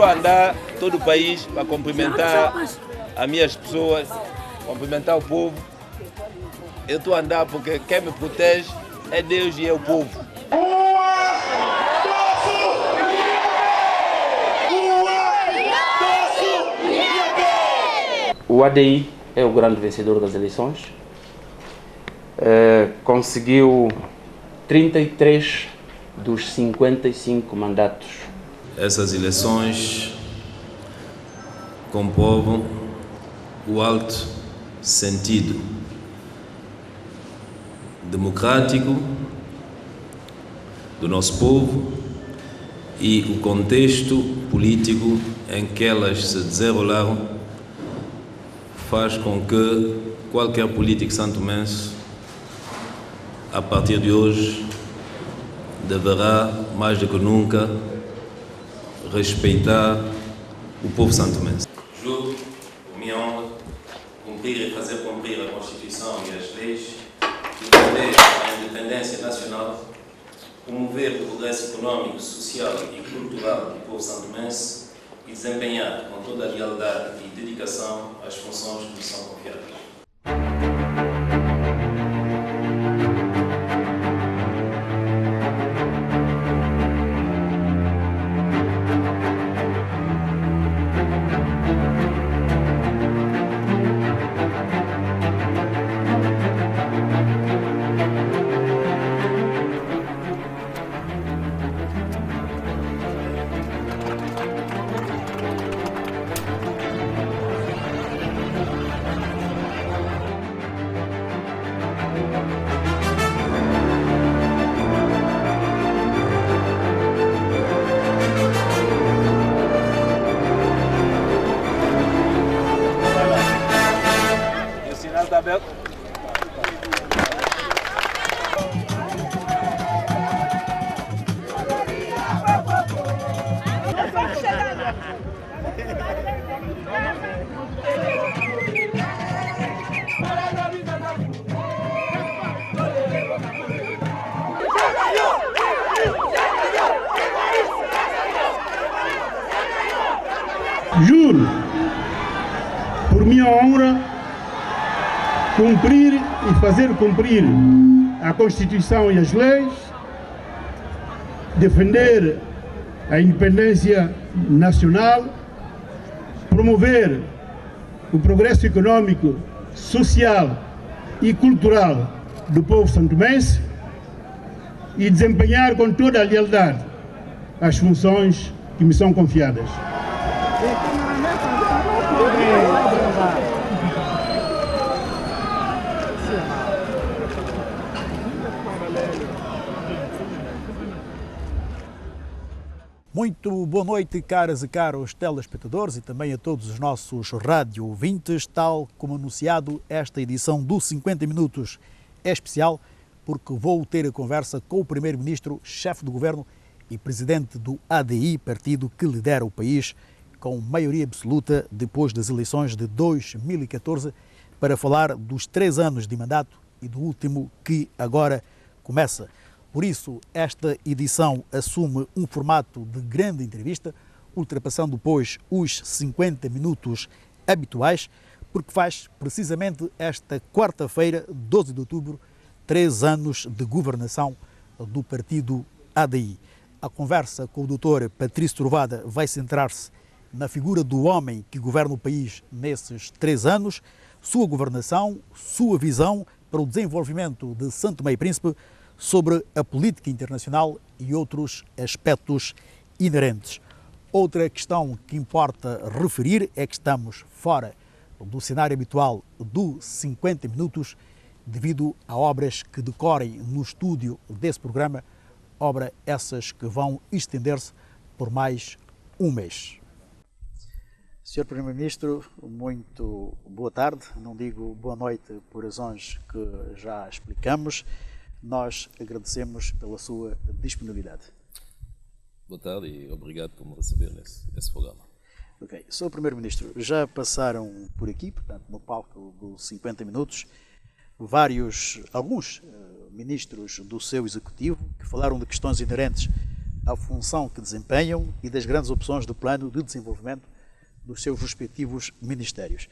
estou a andar todo o país para cumprimentar as minhas pessoas, cumprimentar o povo. Eu estou a andar porque quem me protege é Deus e é o povo. O ADI é o grande vencedor das eleições. Conseguiu 33 dos 55 mandatos. Essas eleições comprovam o alto sentido democrático do nosso povo e o contexto político em que elas se desenrolaram faz com que qualquer político santomense, a partir de hoje, deverá, mais do que nunca, respeitar o povo santomense. Juro, por minha honra, cumprir e fazer cumprir a Constituição e as leis, defender a independência nacional, promover o progresso econômico, social e cultural do povo santomense e desempenhar com toda a lealdade e dedicação as funções que me são confiadas. Juro, por minha honra, cumprir e fazer cumprir a Constituição e as leis, defender a independência nacional, promover o progresso econômico, social e cultural do povo santomense e desempenhar com toda a lealdade as funções que me são confiadas. Muito boa noite, caras e caros telespectadores e também a todos os nossos rádio ouvintes. Tal como anunciado, esta edição do 50 Minutos é especial porque vou ter a conversa com o Primeiro-Ministro, chefe do Governo e presidente do ADI, partido que lidera o país com maioria absoluta depois das eleições de 2014, para falar dos 3 anos de mandato e do último que agora começa. Por isso, esta edição assume um formato de grande entrevista, ultrapassando depois os 50 minutos habituais, porque faz precisamente esta quarta-feira, 12 de outubro, 3 anos de governação do partido ADI. A conversa com o Dr. Patrício Trovoada vai centrar-se na figura do homem que governa o país nesses 3 anos, sua governação, sua visão para o desenvolvimento de Santo Tomé e Príncipe, sobre a política internacional e outros aspectos inerentes. Outra questão que importa referir é que estamos fora do cenário habitual do 50 Minutos devido a obras que decorrem no estúdio desse programa, obras essas que vão estender-se por mais um mês. Senhor Primeiro-Ministro, muito boa tarde, não digo boa noite por razões que já explicamos. Nós agradecemos pela sua disponibilidade. Boa tarde e obrigado por me receber nesse programa. Ok. Sr. Primeiro-Ministro, já passaram por aqui, portanto, no palco dos 50 Minutos, alguns ministros do seu executivo que falaram de questões inerentes a função que desempenham e das grandes opções do plano de desenvolvimento dos seus respectivos ministérios.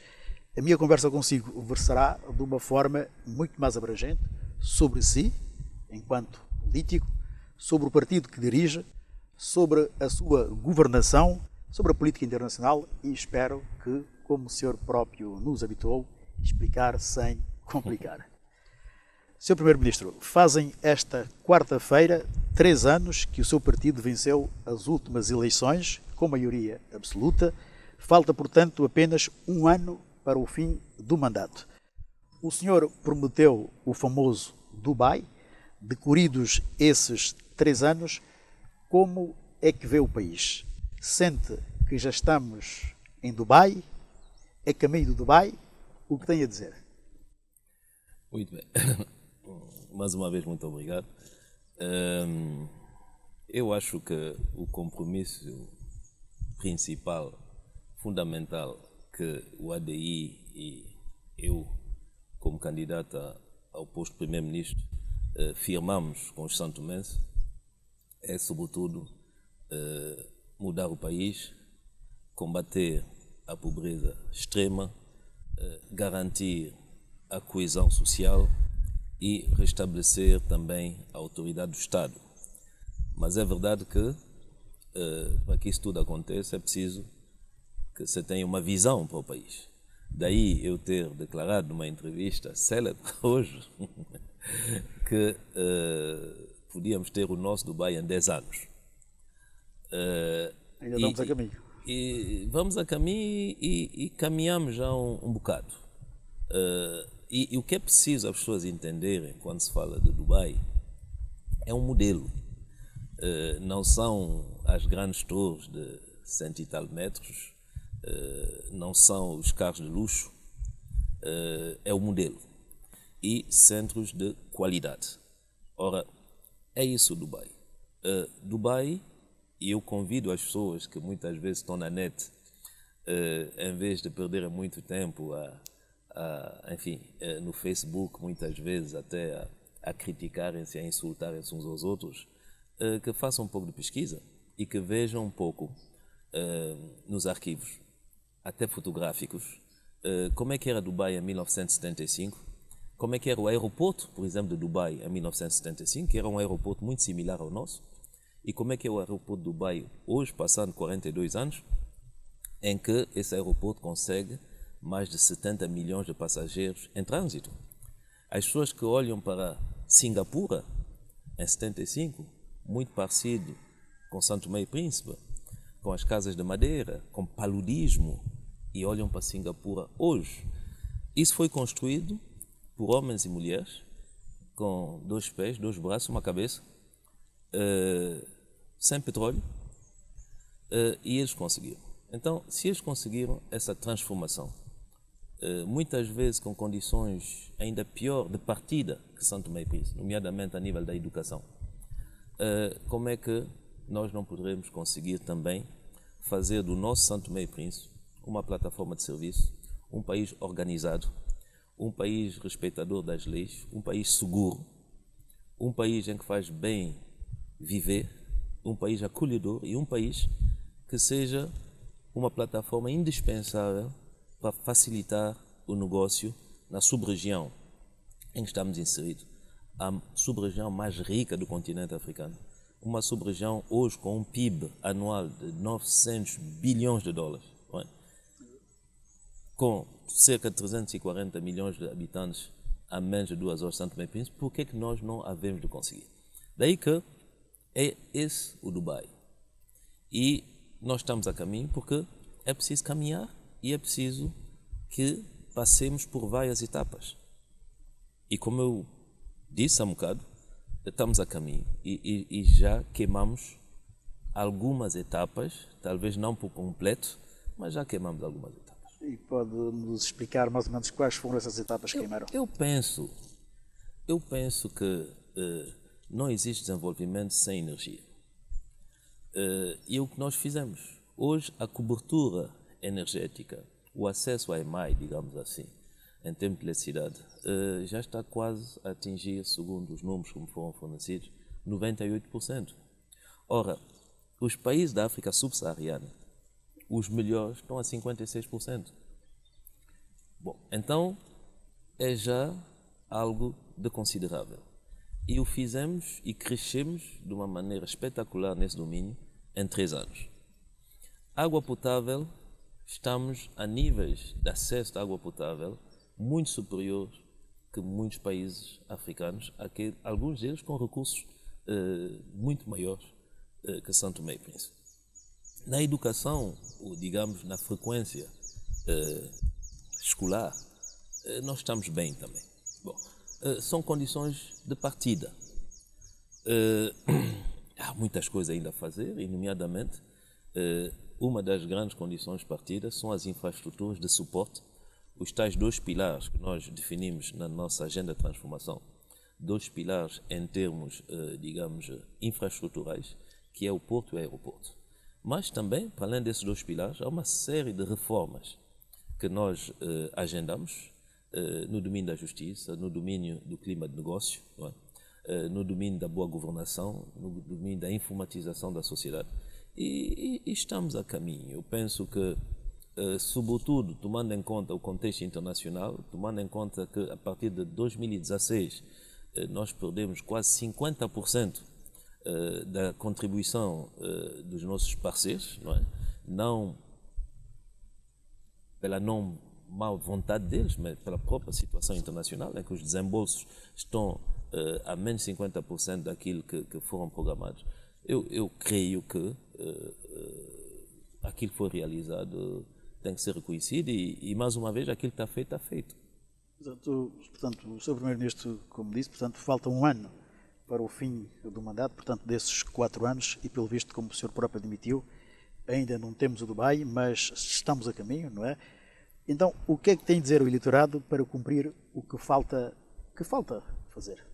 A minha conversa consigo versará de uma forma muito mais abrangente sobre si, enquanto político, sobre o partido que dirige, sobre a sua governação, sobre a política internacional e espero que, como o senhor próprio nos habituou, explicar sem complicar. Sr. Primeiro-Ministro, fazem esta quarta-feira 3 anos que o seu partido venceu as últimas eleições com maioria absoluta. Falta, portanto, apenas um ano para o fim do mandato. O senhor prometeu o famoso Dubai. Decorridos esses 3 anos, como é que vê o país? Sente que já estamos em Dubai? É caminho do Dubai? O que tem a dizer? Muito bem. Mais uma vez, muito obrigado. Eu acho que o compromisso principal, fundamental, que o ADI e eu, como candidata ao posto de Primeiro-Ministro, firmamos com os santomenses é, sobretudo, mudar o país, combater a pobreza extrema, garantir a coesão social e restabelecer também a autoridade do Estado. Mas é verdade que, para que isso tudo aconteça, é preciso que você tenha uma visão para o país. Daí eu ter declarado numa entrevista célebre hoje que podíamos ter o nosso Dubai em 10 anos. Ainda vamos a caminho. E vamos a caminho e caminhamos já um bocado. E o que é preciso as pessoas entenderem quando se fala de Dubai é um modelo. Não são as grandes torres de 100 e tal metros, não são os carros de luxo, é o modelo. E centros de qualidade. Ora, é isso Dubai. Dubai, e eu convido as pessoas que muitas vezes estão na net, em vez de perderem muito tempo enfim, no Facebook, muitas vezes até a criticarem-se, a insultarem-se uns aos outros, que façam um pouco de pesquisa e que vejam um pouco nos arquivos, até fotográficos, como é que era Dubai em 1975, como é que era o aeroporto, por exemplo, de Dubai em 1975, que era um aeroporto muito similar ao nosso, e como é que é o aeroporto de Dubai hoje, passando 42 anos, em que esse aeroporto consegue mais de 70 milhões de passageiros em trânsito. As pessoas que olham para Singapura, em 75, muito parecido com Santo Tomé e Príncipe, com as casas de madeira, com paludismo, e olham para Singapura hoje. Isso foi construído por homens e mulheres com 2 pés, 2 braços, uma cabeça, sem petróleo, e eles conseguiram. Então, se eles conseguiram essa transformação, muitas vezes com condições ainda pior de partida que Santo Tomé e Príncipe, nomeadamente a nível da educação, como é que nós não poderemos conseguir também fazer do nosso Santo Tomé e Príncipe uma plataforma de serviço, um país organizado, um país respeitador das leis, um país seguro, um país em que faz bem viver, um país acolhedor e um país que seja uma plataforma indispensável para facilitar o negócio na sub-região em que estamos inseridos, a sub-região mais rica do continente africano, uma sub-região hoje com um PIB anual de 900 bilhões de dólares, não é? Com cerca de 340 milhões de habitantes a menos de 2 horas de Santo Tomé e Príncipe, por que é que nós não havemos de conseguir? Daí que é esse o Dubai. E nós estamos a caminho porque é preciso caminhar e é preciso que passemos por várias etapas. E como eu disse há um bocado, estamos a caminho e já queimamos algumas etapas, talvez não por completo, mas já queimamos algumas etapas. E pode-nos explicar mais ou menos quais foram essas etapas que queimaram? Eu penso que não existe desenvolvimento sem energia. E o que nós fizemos? Hoje, a cobertura energética, o acesso à EMAI, digamos assim, em termos de eletricidade, já está quase a atingir, segundo os números que me foram fornecidos, 98%. Ora, os países da África subsaariana, os melhores estão a 56%. Bom, então é já algo de considerável. E o fizemos e crescemos de uma maneira espetacular nesse domínio em 3 anos. Água potável, estamos a níveis de acesso à água potável muito superiores que muitos países africanos, alguns deles com recursos muito maiores que São Tomé e Príncipe. Na educação, ou digamos na frequência escolar, nós estamos bem também. Bom, são condições de partida. Há muitas coisas ainda a fazer, e nomeadamente, uma das grandes condições de partida são as infraestruturas de suporte, os tais 2 pilares que nós definimos na nossa agenda de transformação, 2 pilares em termos, digamos, infraestruturais, que é o porto e o aeroporto. Mas também, para além desses 2 pilares, há uma série de reformas que nós agendamos no domínio da justiça, no domínio do clima de negócio, não é? No domínio da boa governação, no domínio da informatização da sociedade. E estamos a caminho. Eu penso que, sobretudo, tomando em conta o contexto internacional, tomando em conta que a partir de 2016 nós perdemos quase 50% da contribuição dos nossos parceiros, não é? Não pela não má vontade deles, mas pela própria situação internacional, em que os desembolsos estão a menos 50% daquilo que foram programados. Eu creio que aquilo que foi realizado tem que ser reconhecido e mais uma vez, aquilo que está feito, está feito. Portanto, o Sr. Primeiro-Ministro, como disse, portanto, falta um ano para o fim do mandato, portanto, desses 4 anos, e pelo visto, como o senhor próprio admitiu, ainda não temos o Dubai, mas estamos a caminho, não é? Então, o que é que tem a dizer o eleitorado para cumprir o que falta fazer?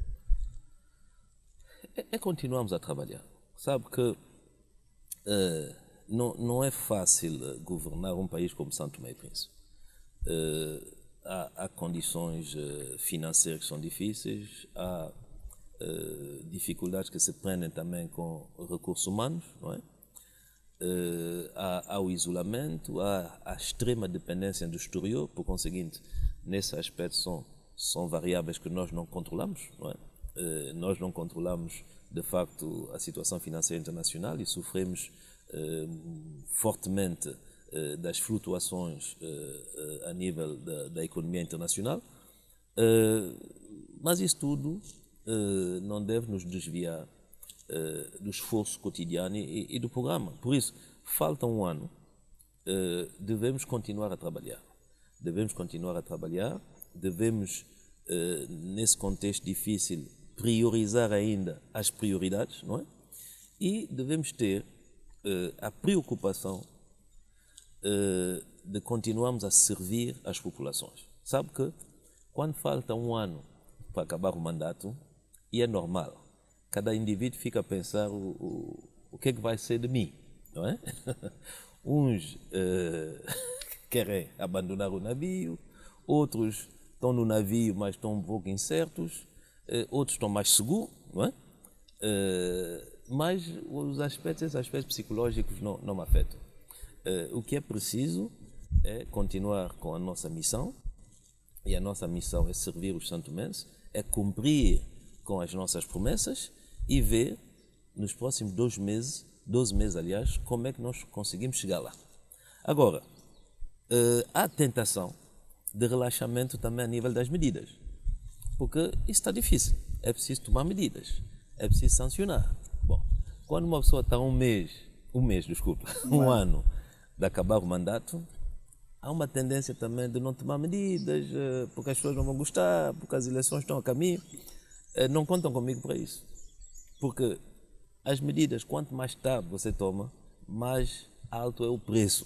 Continuamos a trabalhar. Sabe que não é fácil governar um país como São Tomé e Príncipe. Há condições financeiras que são difíceis, há dificuldades que se prendem também com recursos humanos, não é? Há o isolamento, há a extrema dependência do exterior, por conseguinte, nesse aspecto são variáveis que nós não controlamos, não é? Nós não controlamos, de facto, a situação financeira internacional e sofremos fortemente das flutuações a nível da economia internacional, mas isso tudo não deve nos desviar do esforço cotidiano e do programa. Por isso, falta um ano, devemos continuar a trabalhar. Devemos, nesse contexto difícil, priorizar ainda as prioridades, não é? E devemos ter a preocupação de continuarmos a servir as populações. Sabe que quando falta um ano para acabar o mandato, e é normal, cada indivíduo fica a pensar o que é que vai ser de mim, não é? Uns querem abandonar o navio, outros estão no navio, mas estão um pouco incertos, outros estão mais seguros, não é? Mas esses aspectos psicológicos não me afetam. O que é preciso é continuar com a nossa missão, e a nossa missão é servir os santomenses, é cumprir com as nossas promessas e ver nos próximos 12 meses, aliás, como é que nós conseguimos chegar lá. Agora, há tentação de relaxamento também a nível das medidas, porque isso está difícil, é preciso tomar medidas, é preciso sancionar. Bom, quando uma pessoa está um ano de acabar o mandato, há uma tendência também de não tomar medidas, porque as pessoas não vão gostar, porque as eleições estão a caminho. Não contam comigo para isso, porque as medidas, quanto mais tarde você toma, mais alto é o preço.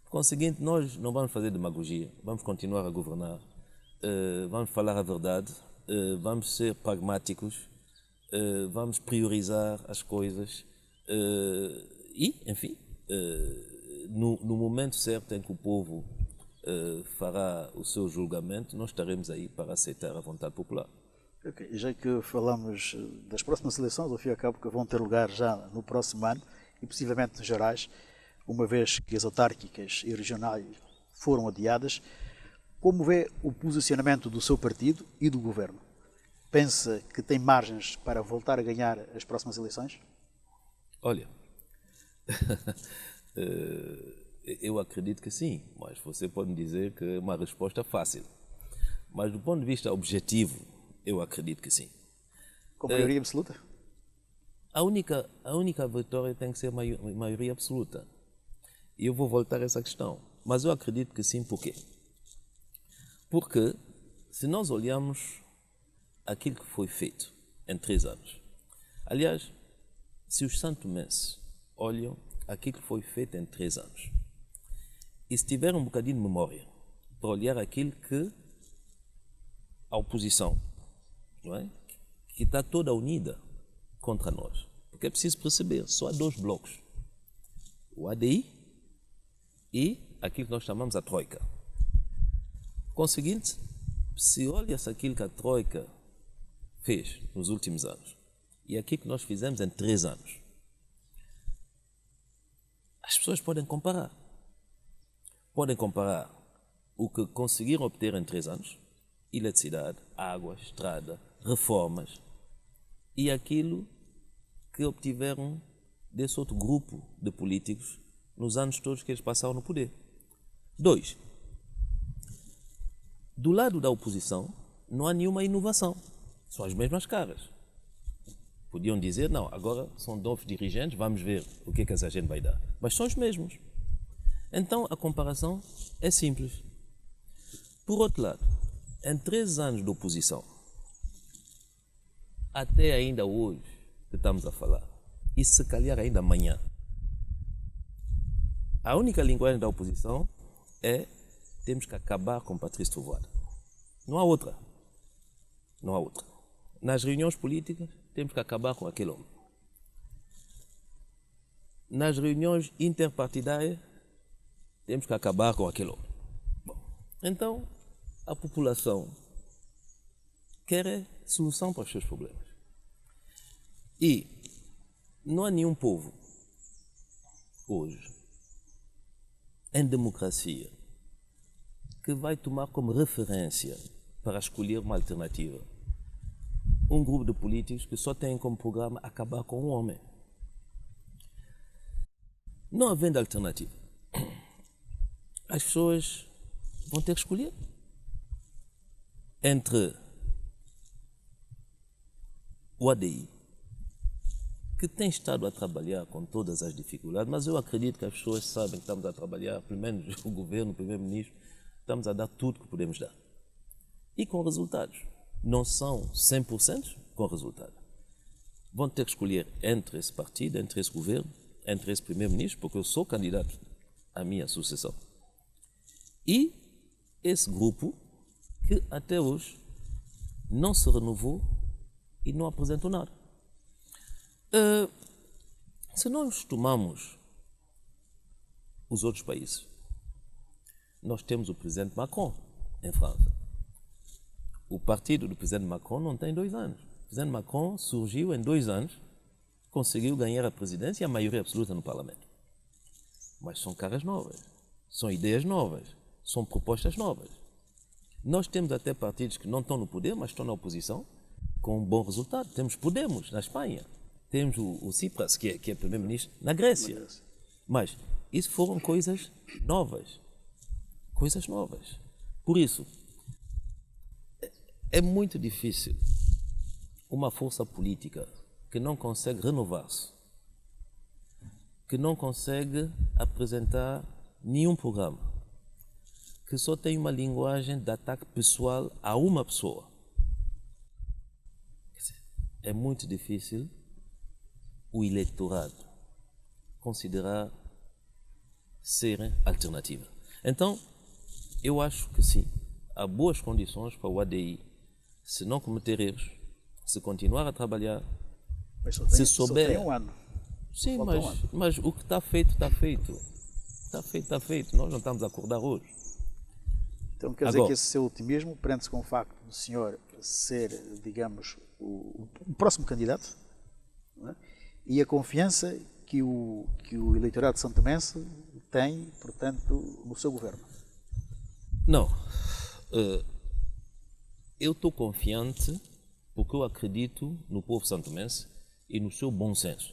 Por conseguinte, nós não vamos fazer demagogia, vamos continuar a governar, vamos falar a verdade, vamos ser pragmáticos, vamos priorizar as coisas e, enfim, no momento certo em que o povo fará o seu julgamento, nós estaremos aí para aceitar a vontade popular. Okay. Já que falamos das próximas eleições, ao fim e ao cabo, que vão ter lugar já no próximo ano e possivelmente gerais, uma vez que as autárquicas e regionais foram adiadas, como vê o posicionamento do seu partido e do governo? Pensa que tem margens para voltar a ganhar as próximas eleições? Olha, eu acredito que sim, mas você pode me dizer que é uma resposta fácil. Mas do ponto de vista objetivo, eu acredito que sim. Com maioria absoluta? A única vitória tem que ser maioria absoluta. E eu vou voltar a essa questão. Mas eu acredito que sim, por quê? Porque se nós olharmos aquilo que foi feito em 3 anos, aliás, se os santomenses olham aquilo que foi feito em 3 anos, e se tiver um bocadinho de memória para olhar aquilo que a oposição, não é? Que está toda unida contra nós. Porque é preciso perceber, só há 2 blocos. O ADI e aquilo que nós chamamos a Troika. Conseguinte, se olha-se aquilo que a Troika fez nos últimos anos e aquilo que nós fizemos em 3 anos, as pessoas podem comparar. Podem comparar o que conseguiram obter em 3 anos, eletricidade, água, estrada, reformas, e aquilo que obtiveram desse outro grupo de políticos nos anos todos que eles passaram no poder. 2. Do lado da oposição, não há nenhuma inovação. São as mesmas caras. Podiam dizer, não, agora são novos dirigentes, vamos ver o que essa gente vai dar. Mas são os mesmos. Então, a comparação é simples. Por outro lado, em 3 anos de oposição, até ainda hoje que estamos a falar, e se calhar ainda amanhã, a única linguagem da oposição é temos que acabar com Patrício Trovoada. Não há outra. Não há outra. Nas reuniões políticas, temos que acabar com aquele homem. Nas reuniões interpartidárias, temos que acabar com aquele homem. Bom, então, a população quer solução para os seus problemas. E não há nenhum povo hoje, em democracia, que vai tomar como referência para escolher uma alternativa um grupo de políticos que só têm como programa acabar com um homem. Não havendo alternativa, as pessoas vão ter que escolher entre o ADI, que tem estado a trabalhar com todas as dificuldades, mas eu acredito que as pessoas sabem que estamos a trabalhar, pelo menos o governo, o primeiro-ministro, estamos a dar tudo que podemos dar. E com resultados. Não são 100% com resultado. Vão ter que escolher entre esse partido, entre esse governo, entre esse primeiro-ministro, porque eu sou candidato à minha sucessão. E esse grupo que até hoje não se renovou e não apresentou nada. Se nós tomamos os outros países, nós temos o presidente Macron em França. O partido do presidente Macron não tem 2 anos. O presidente Macron surgiu em 2 anos, conseguiu ganhar a presidência e a maioria absoluta no Parlamento. Mas são caras novas, são ideias novas, são propostas novas. Nós temos até partidos que não estão no poder, mas estão na oposição, com um bom resultado. Temos Podemos na Espanha, temos o Tsipras, que é primeiro-ministro na Grécia. Mas isso foram coisas novas. Coisas novas. Por isso, é muito difícil uma força política que não consegue renovar-se, que não consegue apresentar nenhum programa, que só tem uma linguagem de ataque pessoal a uma pessoa. É muito difícil o eleitorado considerar ser alternativa. Então, eu acho que sim, há boas condições para o ADI, se não cometer erros, se continuar a trabalhar, se souber... Só tem um ano. Sim, mas o que está feito, está feito. Está feito, está feito. Nós não estamos a acordar hoje. Então quer dizer que esse seu otimismo prende-se com o facto do senhor ser, digamos, o próximo candidato, não é? E a confiança que o eleitorado de santomense tem, portanto, no seu governo. Não. Eu estou confiante porque eu acredito no povo santomense e no seu bom senso.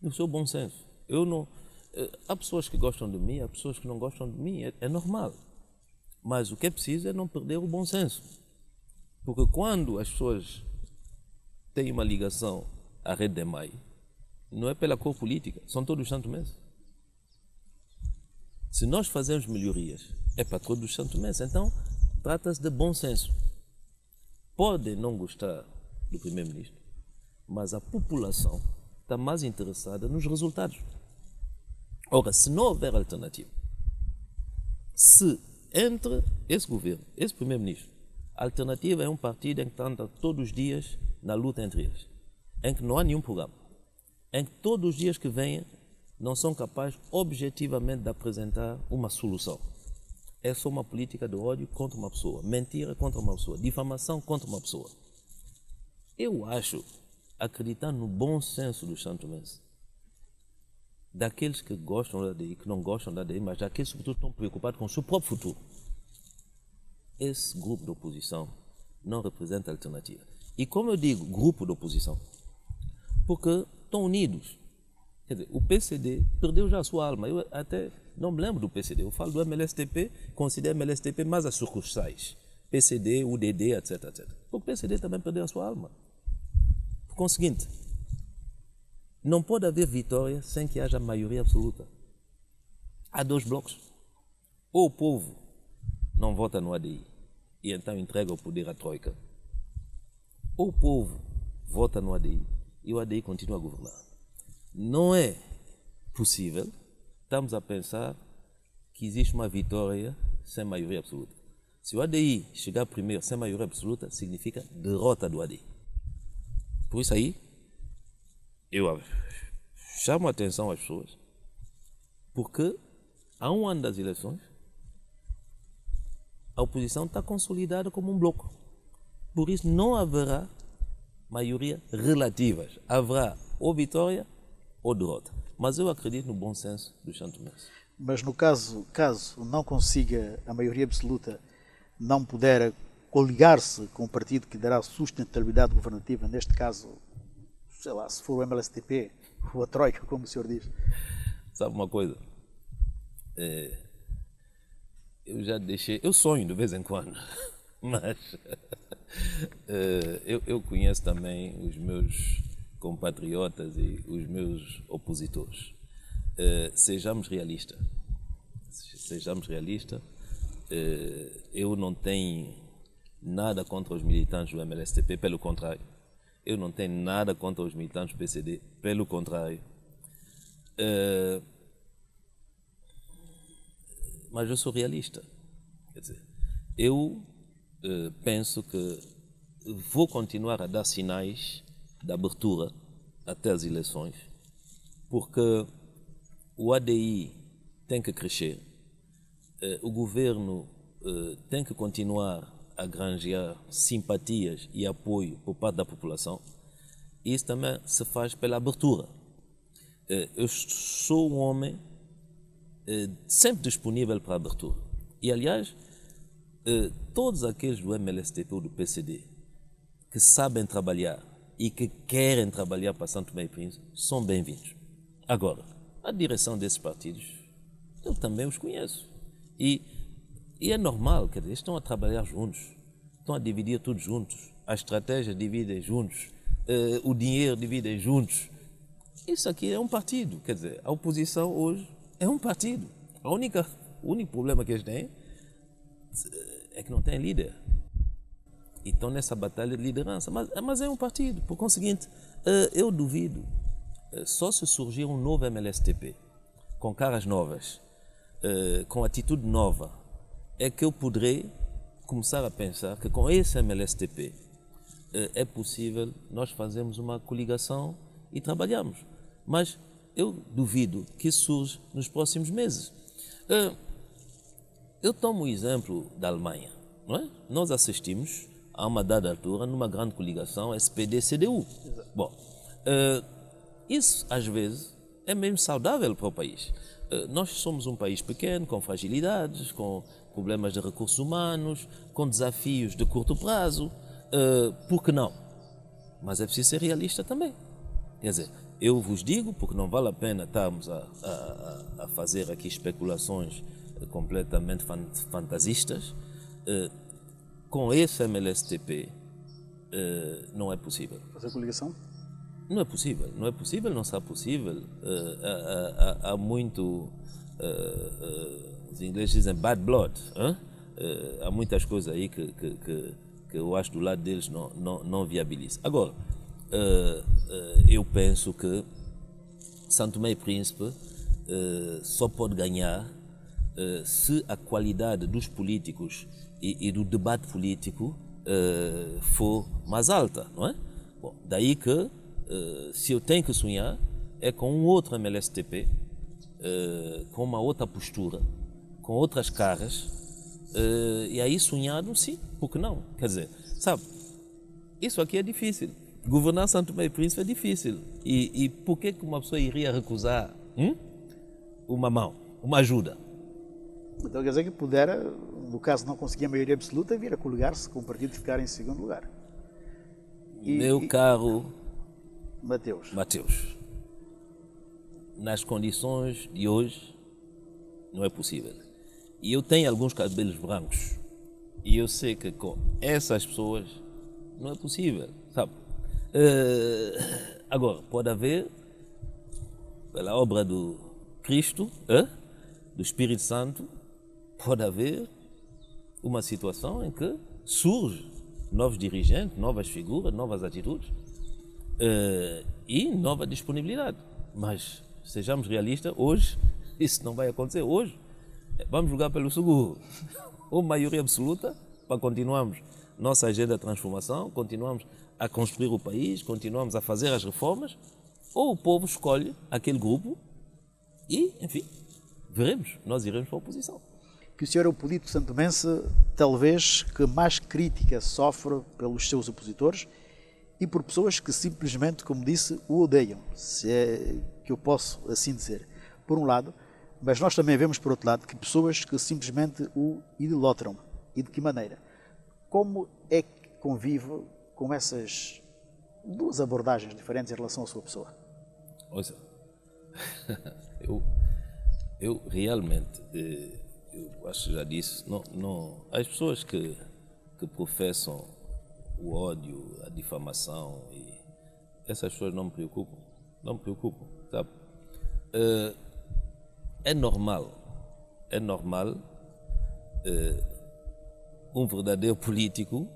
No seu bom senso. Eu não... Há pessoas que gostam de mim, há pessoas que não gostam de mim, é normal. Mas o que é preciso é não perder o bom senso. Porque quando as pessoas têm uma ligação à Rede de Maio, não é pela cor política, são todos santomenses. Se nós fazemos melhorias, é para todos os santomenses. Então, trata-se de bom senso. Podem não gostar do primeiro-ministro, mas a população está mais interessada nos resultados. Ora, se não houver alternativa, se entre esse governo, esse primeiro-ministro, a alternativa é um partido em que anda todos os dias na luta entre eles, em que não há nenhum programa, em que todos os dias que vêm não são capazes objetivamente de apresentar uma solução. É só uma política de ódio contra uma pessoa, mentira contra uma pessoa, difamação contra uma pessoa. Eu acho, acreditando no bom senso dos santomenses, daqueles que gostam da ADI, que não gostam da ADI, mas daqueles que estão preocupados com o seu próprio futuro. Esse grupo de oposição não representa alternativa. E como eu digo grupo de oposição, porque estão unidos. Quer dizer, o PCD perdeu já a sua alma. Eu até não me lembro do PCD. Eu falo do MLSTP, considero MLSTP mais as sucursais. PCD, UDD, etc, etc. O PCD também perdeu a sua alma. Por conseguinte, não pode haver vitória sem que haja maioria absoluta. Há dois blocos. Ou o povo não vota no ADI e então entrega o poder à Troika, ou o povo vota no ADI e o ADI continua a governar. Não é possível, estamos a pensar que existe uma vitória sem maioria absoluta. Se o ADI chegar primeiro sem maioria absoluta, significa derrota do ADI. Por isso aí, eu chamo a atenção às pessoas, porque há um ano das eleições, a oposição está consolidada como um bloco. Por isso não haverá maioria relativas. Haverá ou vitória ou derrota. Mas eu acredito no bom senso dos santomenses. Mas no caso não consiga a maioria absoluta, não puder coligar-se com um partido que dará sustentabilidade governativa, neste caso, sei lá, se for o MLSTP ou a Troika, como o senhor diz. Sabe uma coisa? Eu já deixei... Eu sonho de vez em quando, mas eu conheço também os meus compatriotas e os meus opositores. Sejamos realistas. Sejamos realistas. Eu não tenho nada contra os militantes do MLSTP, pelo contrário. Eu não tenho nada contra os militantes do PCD, pelo contrário. Mas eu sou realista. Quer dizer, eu penso que vou continuar a dar sinais de abertura até as eleições, porque o ADI tem que crescer, o governo tem que continuar a granjear simpatias e apoio por parte da população. Isso também se faz pela abertura. Eu sou um homem sempre disponível para a abertura. E, aliás, todos aqueles do MLSTP ou do PCD que sabem trabalhar e que querem trabalhar para São Tomé e Príncipe são bem-vindos. Agora, a direção desses partidos, eu também os conheço. E é normal, quer dizer, estão a trabalhar juntos, estão a dividir tudo juntos, a estratégia dividem juntos, o dinheiro dividem juntos. Isso aqui é um partido, quer dizer, a oposição hoje é um partido. O único problema que eles têm é que não tem líder. E estão nessa batalha de liderança. Mas é um partido. Por conseguinte, eu duvido, só se surgir um novo MLSTP, com caras novas, com atitude nova, é que eu poderei começar a pensar que com esse MLSTP é possível nós fazermos uma coligação e trabalharmos. Mas eu duvido que isso surja nos próximos meses. Eu tomo o exemplo da Alemanha, não é? Nós assistimos a uma dada altura numa grande coligação SPD-CDU. Bom, isso às vezes é mesmo saudável para o país. Nós somos um país pequeno, com fragilidades, com problemas de recursos humanos, com desafios de curto prazo. Por que não? Mas é preciso ser realista também. Quer dizer, eu vos digo, porque não vale a pena estarmos a fazer aqui especulações completamente fantasistas, com esse MLSTP não é possível. Fazer coligação? Não é possível, não será possível. Há muito, os ingleses dizem bad blood, há muitas coisas aí que eu acho do lado deles não viabiliza. Agora, eu penso que São Tomé e Príncipe só pode ganhar se a qualidade dos políticos e do debate político for mais alta, não é? Bom, daí que se eu tenho que sonhar é com um outro MLSTP, com uma outra postura, com outras caras, e aí sonhado, sim, por que não? Quer dizer, sabe, isso aqui é difícil. Governar São Tomé e Príncipe é difícil. E por que uma pessoa iria recusar uma mão, uma ajuda? Então quer dizer que pudera, no caso de não conseguir a maioria absoluta, vir a coligar-se com o partido e ficar em segundo lugar. Meu caro Mateus, nas condições de hoje, não é possível. E eu tenho alguns cabelos brancos. E eu sei que com essas pessoas não é possível, sabe? Agora, pode haver, pela obra do Cristo, do Espírito Santo, pode haver uma situação em que surge novos dirigentes, novas figuras, novas atitudes e nova disponibilidade. Mas sejamos realistas, hoje isso não vai acontecer. Hoje vamos jogar pelo seguro. Ou maioria absoluta para continuarmos nossa agenda de transformação, continuamos a construir o país, continuamos a fazer as reformas, ou o povo escolhe aquele grupo e, enfim, veremos, nós iremos para a oposição. Que o senhor é o político santomense, talvez, que mais crítica sofre pelos seus opositores e por pessoas que simplesmente, como disse, o odeiam, se é que eu posso assim dizer. Por um lado, mas nós também vemos, por outro lado, que pessoas que simplesmente o idolatram. E de que maneira? Como é que convive com essas duas abordagens diferentes em relação à sua pessoa? Ouça, eu realmente, eu acho que já disse, não, as pessoas que professam o ódio, a difamação, e essas pessoas não me preocupam, sabe? É normal um verdadeiro político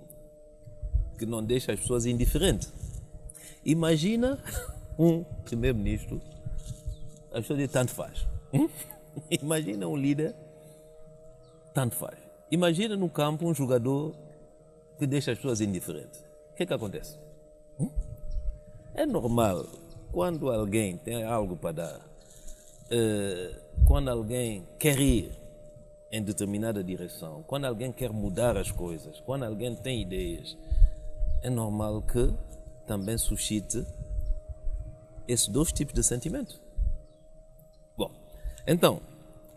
que não deixa as pessoas indiferentes. Imagina um primeiro-ministro, as pessoas dizem tanto faz. Imagina um líder, tanto faz. Imagina no campo um jogador que deixa as pessoas indiferentes. O que acontece? É normal, quando alguém tem algo para dar, quando alguém quer ir em determinada direção, quando alguém quer mudar as coisas, quando alguém tem ideias, é normal que também suscite esses dois tipos de sentimento. Bom, então,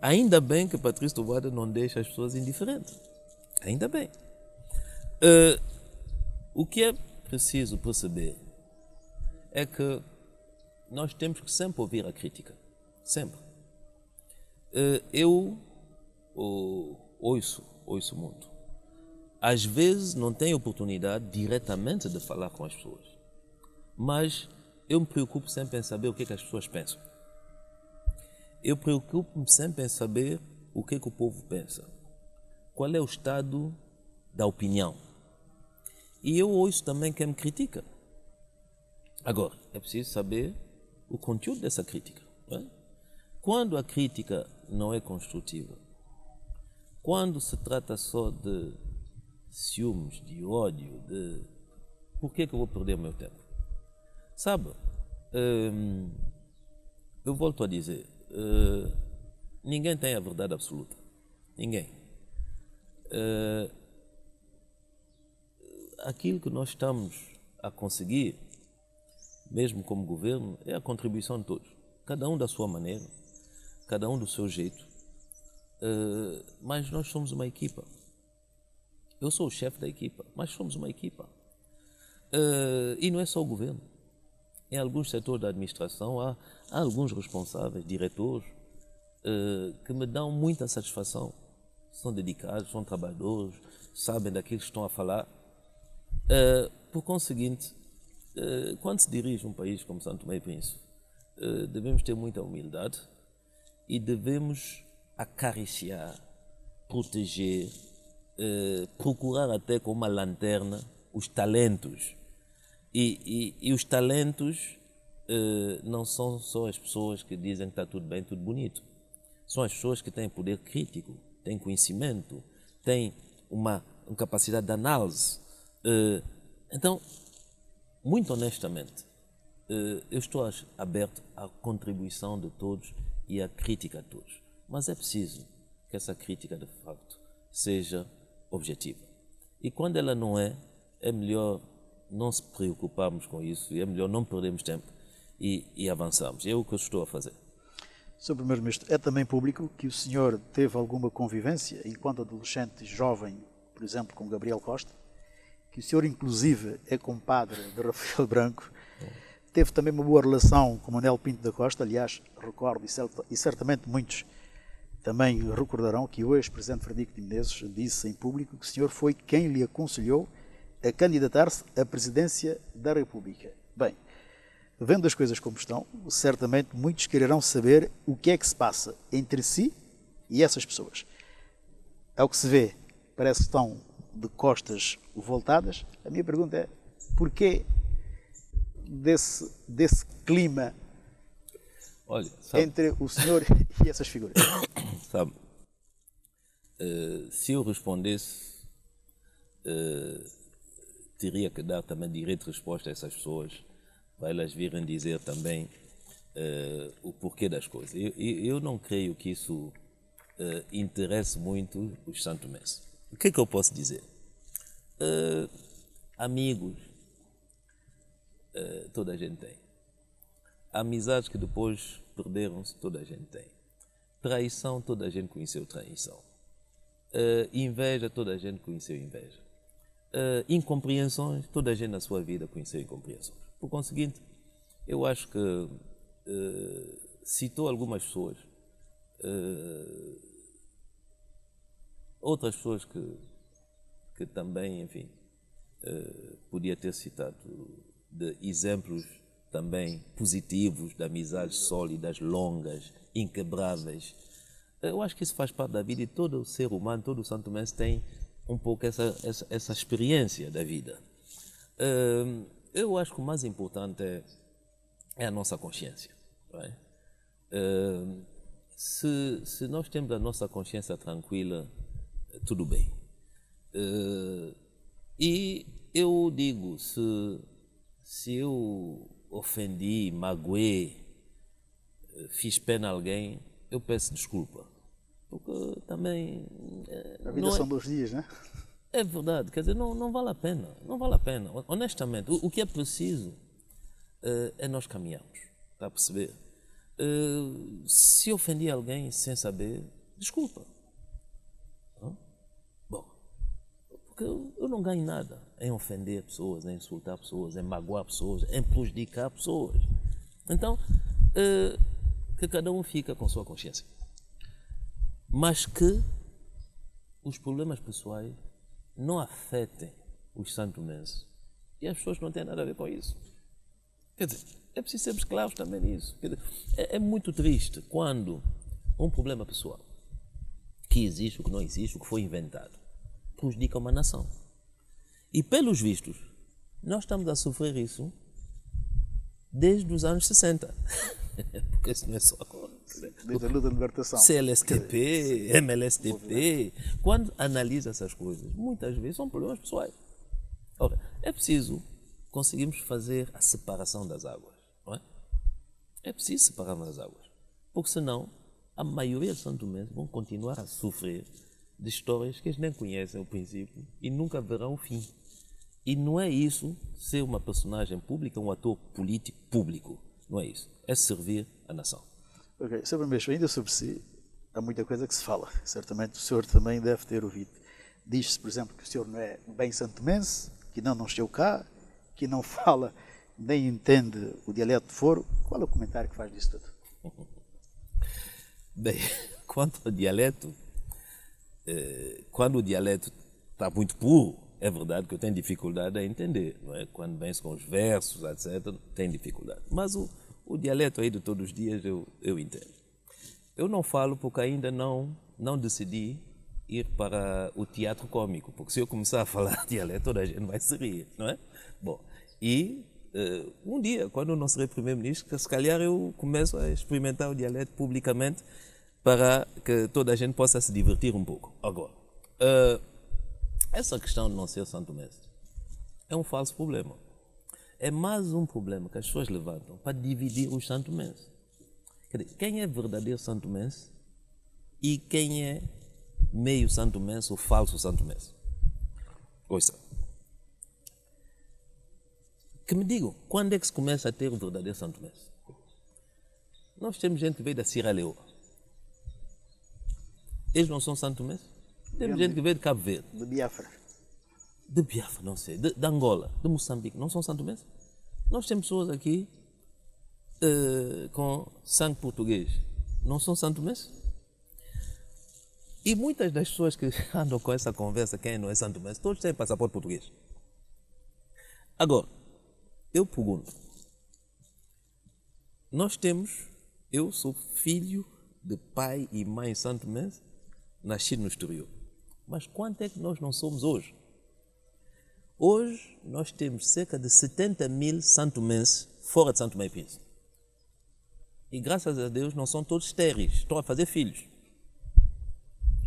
ainda bem que Patrício Tovoada não deixa as pessoas indiferentes. Ainda bem. O que é preciso perceber é que nós temos que sempre ouvir a crítica. Sempre. Eu ouço muito. Às vezes não tenho oportunidade diretamente de falar com as pessoas, mas eu me preocupo sempre em saber o que é que as pessoas pensam. Eu preocupo-me sempre em saber o que é que o povo pensa. Qual é o estado da opinião. E eu ouço também quem me critica. Agora, é preciso saber o conteúdo dessa crítica. Não é? Quando a crítica não é construtiva, quando se trata só de ciúmes, de ódio, de por que eu vou perder o meu tempo? Sabe, eu volto a dizer, ninguém tem a verdade absoluta. Ninguém. Aquilo que nós estamos a conseguir, mesmo como governo, é a contribuição de todos. Cada um da sua maneira, cada um do seu jeito, mas nós somos uma equipa. Eu sou o chefe da equipa, mas somos uma equipa. E não é só o governo. Em alguns setores da administração há alguns responsáveis, diretores, que me dão muita satisfação. São dedicados, são trabalhadores, sabem daquilo que estão a falar. Por conseguinte, quando se dirige um país como São Tomé e Príncipe, devemos ter muita humildade e devemos acariciar, proteger, procurar até com uma lanterna os talentos. E os talentos não são só as pessoas que dizem que está tudo bem, tudo bonito. São as pessoas que têm poder crítico, têm conhecimento, têm uma capacidade de análise. Então, muito honestamente, eu estou aberto à contribuição de todos e à crítica de todos. Mas é preciso que essa crítica, de facto, seja objetiva. E quando ela não é melhor não se preocuparmos com isso e é melhor não perdermos tempo e avançarmos. É o que eu estou a fazer. Sr. Primeiro-Ministro, é também público que o senhor teve alguma convivência enquanto adolescente jovem, por exemplo, com Gabriel Costa, que o senhor inclusive é compadre de Rafael Branco, teve também uma boa relação com Manuel Pinto da Costa, aliás, recordo, e certamente muitos também recordarão que o ex-presidente Frederico de Menezes disse em público que o senhor foi quem lhe aconselhou a candidatar-se à presidência da República. Bem, vendo as coisas como estão, certamente muitos quererão saber o que é que se passa entre si e essas pessoas. Ao que se vê, parece que estão de costas voltadas. A minha pergunta é, porquê desse clima entre o senhor e essas figuras? Sabe, se eu respondesse, teria que dar também direito de resposta a essas pessoas, para elas virem dizer também o porquê das coisas. Eu não creio que isso interesse muito os santomenses. O que é que eu posso dizer? Amigos, toda a gente tem. Amizades que depois perderam-se, toda a gente tem. Traição, toda a gente conheceu traição. Inveja, toda a gente conheceu inveja. Incompreensões, toda a gente na sua vida conheceu incompreensões. Por conseguinte, eu acho que citou algumas pessoas, outras pessoas que também, enfim, podia ter citado de exemplos também positivos, de amizades sólidas, longas, inquebráveis. Eu acho que isso faz parte da vida e todo ser humano, todo santomense tem um pouco essa experiência da vida. Eu acho que o mais importante é a nossa consciência. Não é? Se nós temos a nossa consciência tranquila, tudo bem. E eu digo, se eu ofendi, magoei, fiz pena a alguém, eu peço desculpa. Porque também... A vida são 2 dias, né? É verdade, quer dizer, não vale a pena, não vale a pena. Honestamente, o que é preciso é nós caminharmos, está a perceber? Se ofendi alguém sem saber, desculpa. Bom, porque eu não ganho nada em ofender pessoas, em insultar pessoas, em magoar pessoas, em prejudicar pessoas. Então, que cada um fica com sua consciência. Mas que os problemas pessoais não afetem os santomenses e as pessoas não têm nada a ver com isso. Quer dizer, é preciso sermos claros também nisso. Quer dizer, é muito triste quando um problema pessoal, que existe, o que não existe, o que foi inventado, prejudica uma nação. E pelos vistos, nós estamos a sofrer isso desde os anos 60. Porque isso não é só agora. Desde a luta de libertação. CLSTP, MLSTP. Quando analisa essas coisas, muitas vezes são problemas pessoais. Ora, é preciso conseguirmos fazer a separação das águas. Não é? É preciso separar as águas. Porque senão, a maioria dos santomenses vão continuar a sofrer de histórias que eles nem conhecem o princípio e nunca verão o fim. E não é isso ser uma personagem pública, um ator político público. Não é isso. É servir a nação. Ok, Sr. Primeiro-Ministro, ainda sobre si, há muita coisa que se fala. Certamente o senhor também deve ter ouvido. Diz-se, por exemplo, que o senhor não é bem santomense, que não nasceu cá, que não fala nem entende o dialeto de Foro. Qual é o comentário que faz disso tudo? Bem, quanto ao dialeto, quando o dialeto está muito puro, é verdade que eu tenho dificuldade a entender, não é? Quando vem com os versos, etc., tem dificuldade. Mas o dialeto aí de todos os dias eu entendo. Eu não falo porque ainda não decidi ir para o teatro cômico, porque se eu começar a falar dialeto, toda a gente vai se rir, não é? Bom, e um dia, quando eu não serei primeiro-ministro, se calhar eu começo a experimentar o dialeto publicamente para que toda a gente possa se divertir um pouco. Agora, essa questão de não ser santomense é um falso problema. É mais um problema que as pessoas levantam para dividir os santomenses. Quer dizer, quem é verdadeiro santomense e quem é meio santomense ou falso santomense? Ouça. Que me digam, quando é que se começa a ter o verdadeiro santomense? Nós temos gente que veio da Sierra Leoa. Eles não são santomenses? Temos gente que veio de Cabo Verde. De Biafra. De Biafra, não sei. De Angola, de Moçambique. Não são santomenses? Nós temos pessoas aqui com sangue português. Não são santomenses? E muitas das pessoas que andam com essa conversa, quem não é santomense, todos têm passaporte português. Agora, eu pergunto. Eu sou filho de pai e mãe santomense, nascido no exterior. Mas quanto é que nós não somos hoje? Hoje nós temos cerca de 70 mil santomenses fora de São Tomé e Príncipe. E graças a Deus não são todos estéreis, estão a fazer filhos.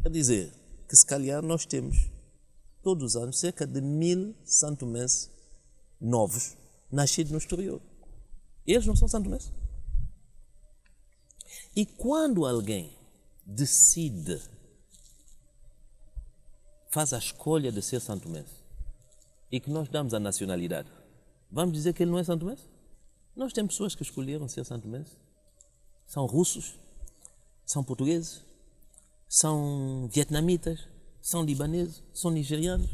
Quer dizer que se calhar nós temos todos os anos cerca de 1000 santomenses novos nascidos no exterior. Eles não são santomenses. E quando alguém decide, faz a escolha de ser santomense e que nós damos a nacionalidade, vamos dizer que ele não é santomense? Nós temos pessoas que escolheram ser santomense. São russos, são portugueses, são vietnamitas, são libaneses, são nigerianos,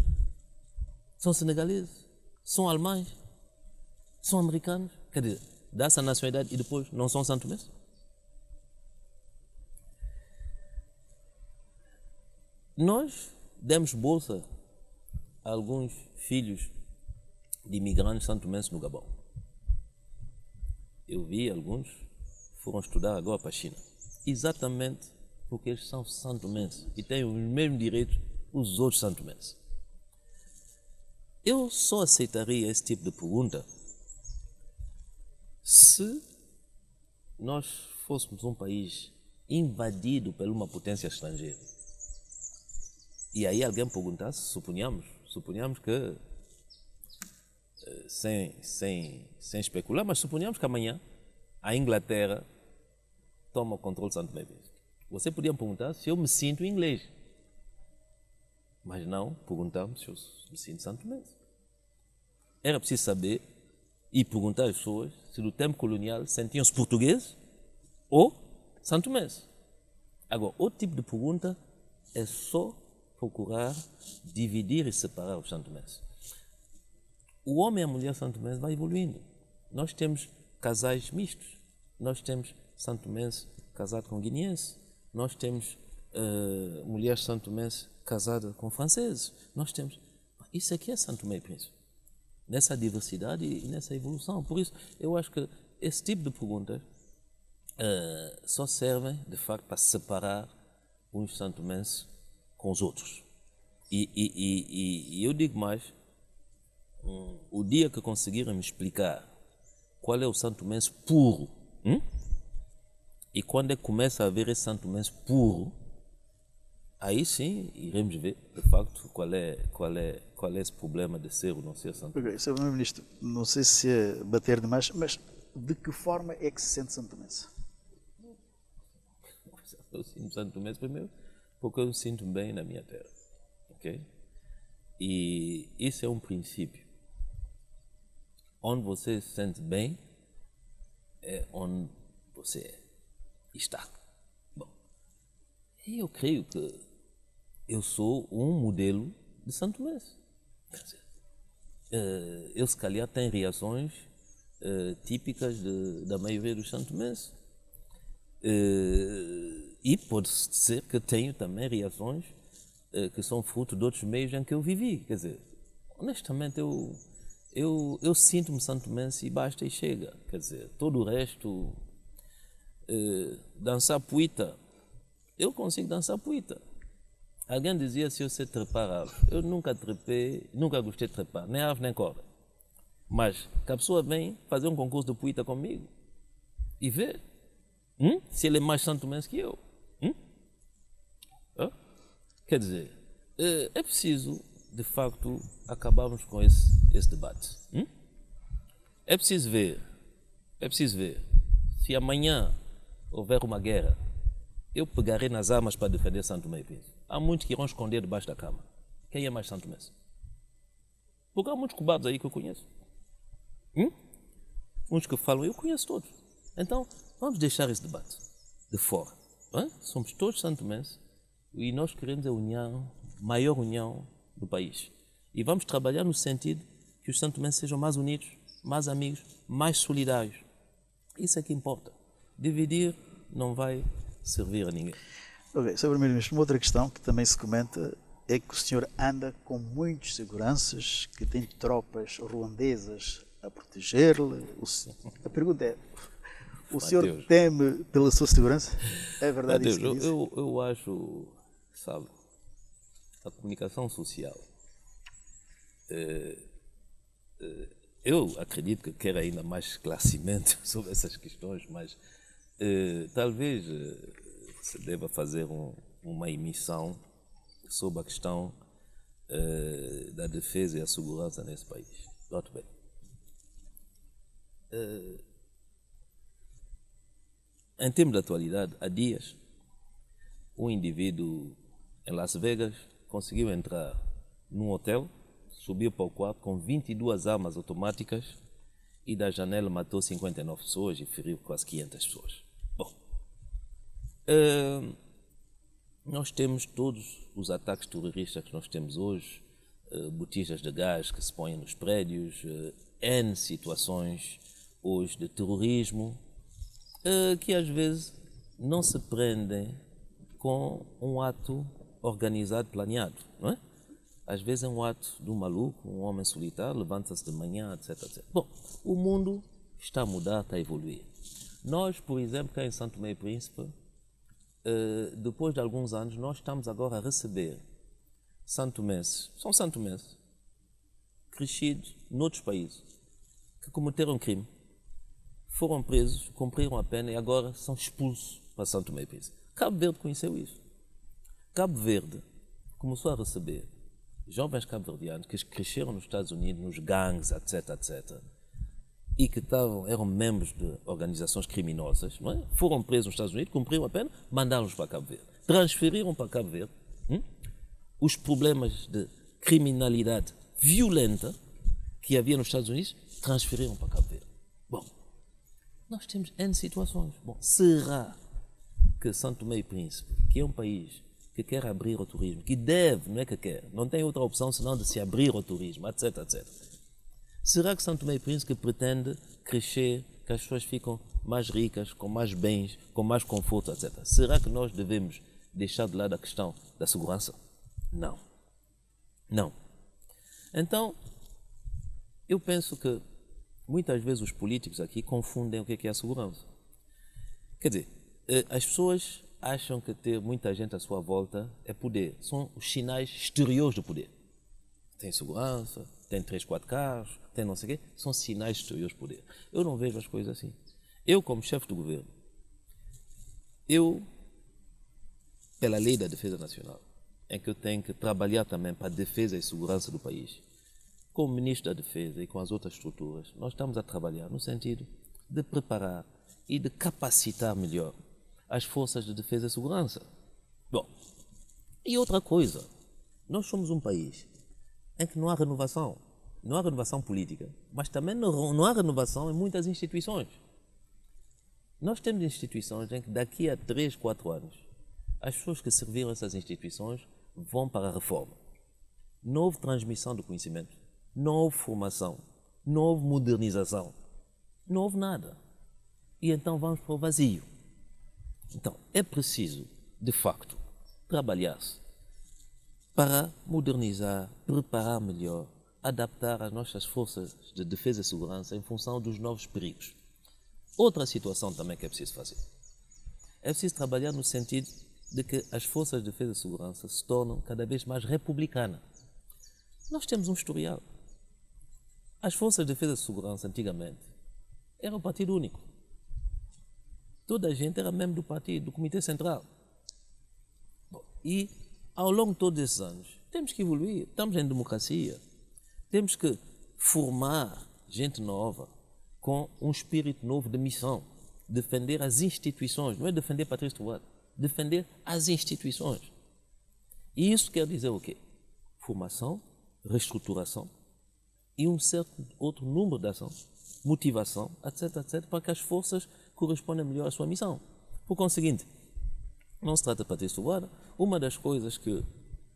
são senegaleses, são alemães, são americanos. Quer dizer, dá-se a nacionalidade e depois não são santomenses? Nós demos bolsa a alguns filhos de imigrantes santomenses no Gabão. Eu vi alguns foram estudar agora para a China. Exatamente porque eles são santomenses e têm os mesmos direitos que os outros santomenses. Eu só aceitaria esse tipo de pergunta se nós fôssemos um país invadido por uma potência estrangeira. E aí alguém perguntasse, suponhamos que, sem especular, mas suponhamos que amanhã a Inglaterra toma o controle de São Tomé e Príncipe. Você podia me perguntar se eu me sinto inglês. Mas não perguntamos se eu me sinto santomense. Era preciso saber e perguntar às pessoas se no tempo colonial sentiam-se portugueses ou santomenses. Agora, outro tipo de pergunta é só procurar dividir e separar os santomenses. O homem e a mulher santomense vai evoluindo. Nós temos casais mistos. Nós temos santomense casado com guineense. Nós temos mulheres santomense casadas com franceses. Nós temos... Isso aqui é São Tomé e Príncipe. Nessa diversidade e nessa evolução. Por isso, eu acho que esse tipo de perguntas só servem, de facto, para separar uns santomenses com os outros. E eu digo mais, o dia que conseguirem me explicar qual é o santomense puro, e quando é que começa a haver esse santomense puro, aí sim iremos ver, de facto, qual é esse problema de ser ou não ser santomense. Ok, Sr. Primeiro-Ministro, não sei se é bater demais, mas de que forma é que se sente santomense? Eu sinto santomense primeiro porque eu me sinto bem na minha terra, ok? E isso é um princípio. Onde você se sente bem é onde você está. Bom, eu creio que eu sou um modelo de Santo Tomense. Quer dizer, eu se calhar tenho reações típicas da maioria dos Santo Tomenses. E pode ser que tenho também reações que são fruto de outros meios em que eu vivi. Quer dizer, honestamente, eu sinto-me Santo Tomense e basta e chega. Quer dizer, todo o resto, dançar puita, eu consigo dançar puita. Alguém dizia se eu sei trepar árvore. Eu nunca trepei, nunca gostei de trepar, nem árvore nem corda. Mas que a pessoa vem fazer um concurso de puita comigo e vê se ele é mais Santo Tomense que eu. Quer dizer, é preciso, de facto, acabarmos com esse debate. É preciso ver se amanhã houver uma guerra, eu pegarei nas armas para defender Santo Tomé e Príncipe. Há muitos que irão esconder debaixo da cama. Quem é mais Santo Tomense? Porque há muitos cobardes aí que eu conheço. Uns que falam, eu conheço todos. Então, vamos deixar esse debate de fora. Somos todos Santo Tomense e nós queremos a união, maior união do país. E vamos trabalhar no sentido que os Santo Tomenses sejam mais unidos, mais amigos, mais solidários. Isso é que importa. Dividir não vai servir a ninguém. Ok, Sr. Primeiro-Ministro, uma outra questão que também se comenta é que o senhor anda com muitos seguranças, que tem tropas ruandesas a proteger-lhe. A pergunta é, o senhor teme pela sua segurança? É verdade isso que diz? Eu acho, sabe, a comunicação social, eu acredito que quer ainda mais esclarecimento sobre essas questões, mas talvez se deva fazer uma emissão sobre a questão da defesa e a segurança nesse país. Note bem. Em termos de atualidade, há dias, um indivíduo em Las Vegas conseguiu entrar num hotel, subiu para o quarto com 22 armas automáticas e da janela matou 59 pessoas e feriu quase 500 pessoas. Bom, nós temos todos os ataques terroristas que nós temos hoje, botijas de gás que se põem nos prédios, N situações hoje de terrorismo, que às vezes não se prendem com um ato organizado, planeado, não é? Às vezes é um ato de um maluco, um homem solitário, levanta-se de manhã, etc, etc. Bom, o mundo está a mudar, está a evoluir. Nós, por exemplo, cá em Santo Tomé e Príncipe, depois de alguns anos, nós estamos agora a receber santomenses, são santomenses, crescidos noutros países, que cometeram crime, foram presos, cumpriram a pena e agora são expulsos para Santo Tomé e Príncipe. Cabo Verde conheceu isso. Cabo Verde começou a receber jovens cabo-verdianos que cresceram nos Estados Unidos, nos gangues, etc, etc, e que eram membros de organizações criminosas, não é? Foram presos nos Estados Unidos, cumpriram a pena, mandaram-nos para Cabo Verde. Transferiram para Cabo Verde os problemas de criminalidade violenta que havia nos Estados Unidos, transferiram para Cabo Verde. Bom, nós temos N situações. Bom, será que Santo Tomé e Príncipe, que é um país que quer abrir ao turismo, que deve, não é que quer, não tem outra opção senão de se abrir ao turismo, etc, etc. Será que Santo Tomé e Príncipe pretende crescer, que as pessoas ficam mais ricas, com mais bens, com mais conforto, etc. Será que nós devemos deixar de lado a questão da segurança? Não. Não. Então, eu penso que muitas vezes os políticos aqui confundem o que é a segurança. Quer dizer, as pessoas acham que ter muita gente à sua volta é poder. São os sinais exteriores do poder. Tem segurança, tem 3, 4 carros, tem não sei o quê. São sinais exteriores do poder. Eu não vejo as coisas assim. Eu, como chefe do governo, pela lei da defesa nacional, é que eu tenho que trabalhar também para a defesa e segurança do país. Como ministro da Defesa e com as outras estruturas, nós estamos a trabalhar no sentido de preparar e de capacitar melhor as forças de defesa e segurança. Bom, E outra coisa, nós somos um país em que não há renovação. Não há renovação política, mas também não há renovação em muitas instituições. Nós temos instituições em que daqui a 3, 4 anos, as pessoas que serviram essas instituições vão para a reforma. Não houve transmissão do conhecimento, não houve formação, não houve modernização, não houve nada. E então vamos para o vazio. Então é preciso, de facto, trabalhar-se para modernizar, preparar melhor, adaptar as nossas forças de defesa e segurança em função dos novos perigos. Outra situação também que é preciso fazer. É preciso trabalhar no sentido de que as forças de defesa e segurança se tornam cada vez mais republicanas. Nós temos um historial. As forças de defesa e segurança, antigamente, eram um partido único. Toda a gente era membro do partido, do Comitê Central. Bom, e, ao longo de todos esses anos, temos que evoluir. Estamos em democracia. Temos que formar gente nova com um espírito novo de missão. Defender as instituições. Não é defender Patrício Trovoada. Defender as instituições. E isso quer dizer o quê? Formação, reestruturação e um certo outro número de ação, motivação, etc, etc, para que as forças correspondam melhor à sua missão. Por conseguinte, não se trata de Patrício Trovoada. Uma das coisas que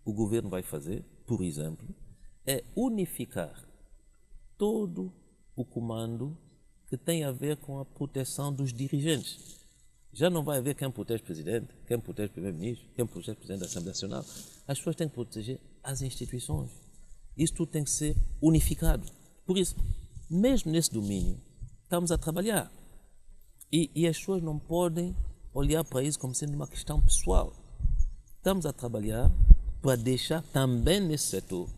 o governo vai fazer, por exemplo, é unificar todo o comando que tem a ver com a proteção dos dirigentes. Já não vai haver quem protege o presidente, quem protege o primeiro-ministro, quem protege o presidente da Assembleia Nacional. As pessoas têm que proteger as instituições. Isso tudo tem que ser unificado. Por isso, mesmo nesse domínio, estamos a trabalhar. E as pessoas não podem olhar para isso como sendo uma questão pessoal. Estamos a trabalhar para deixar também nesse setor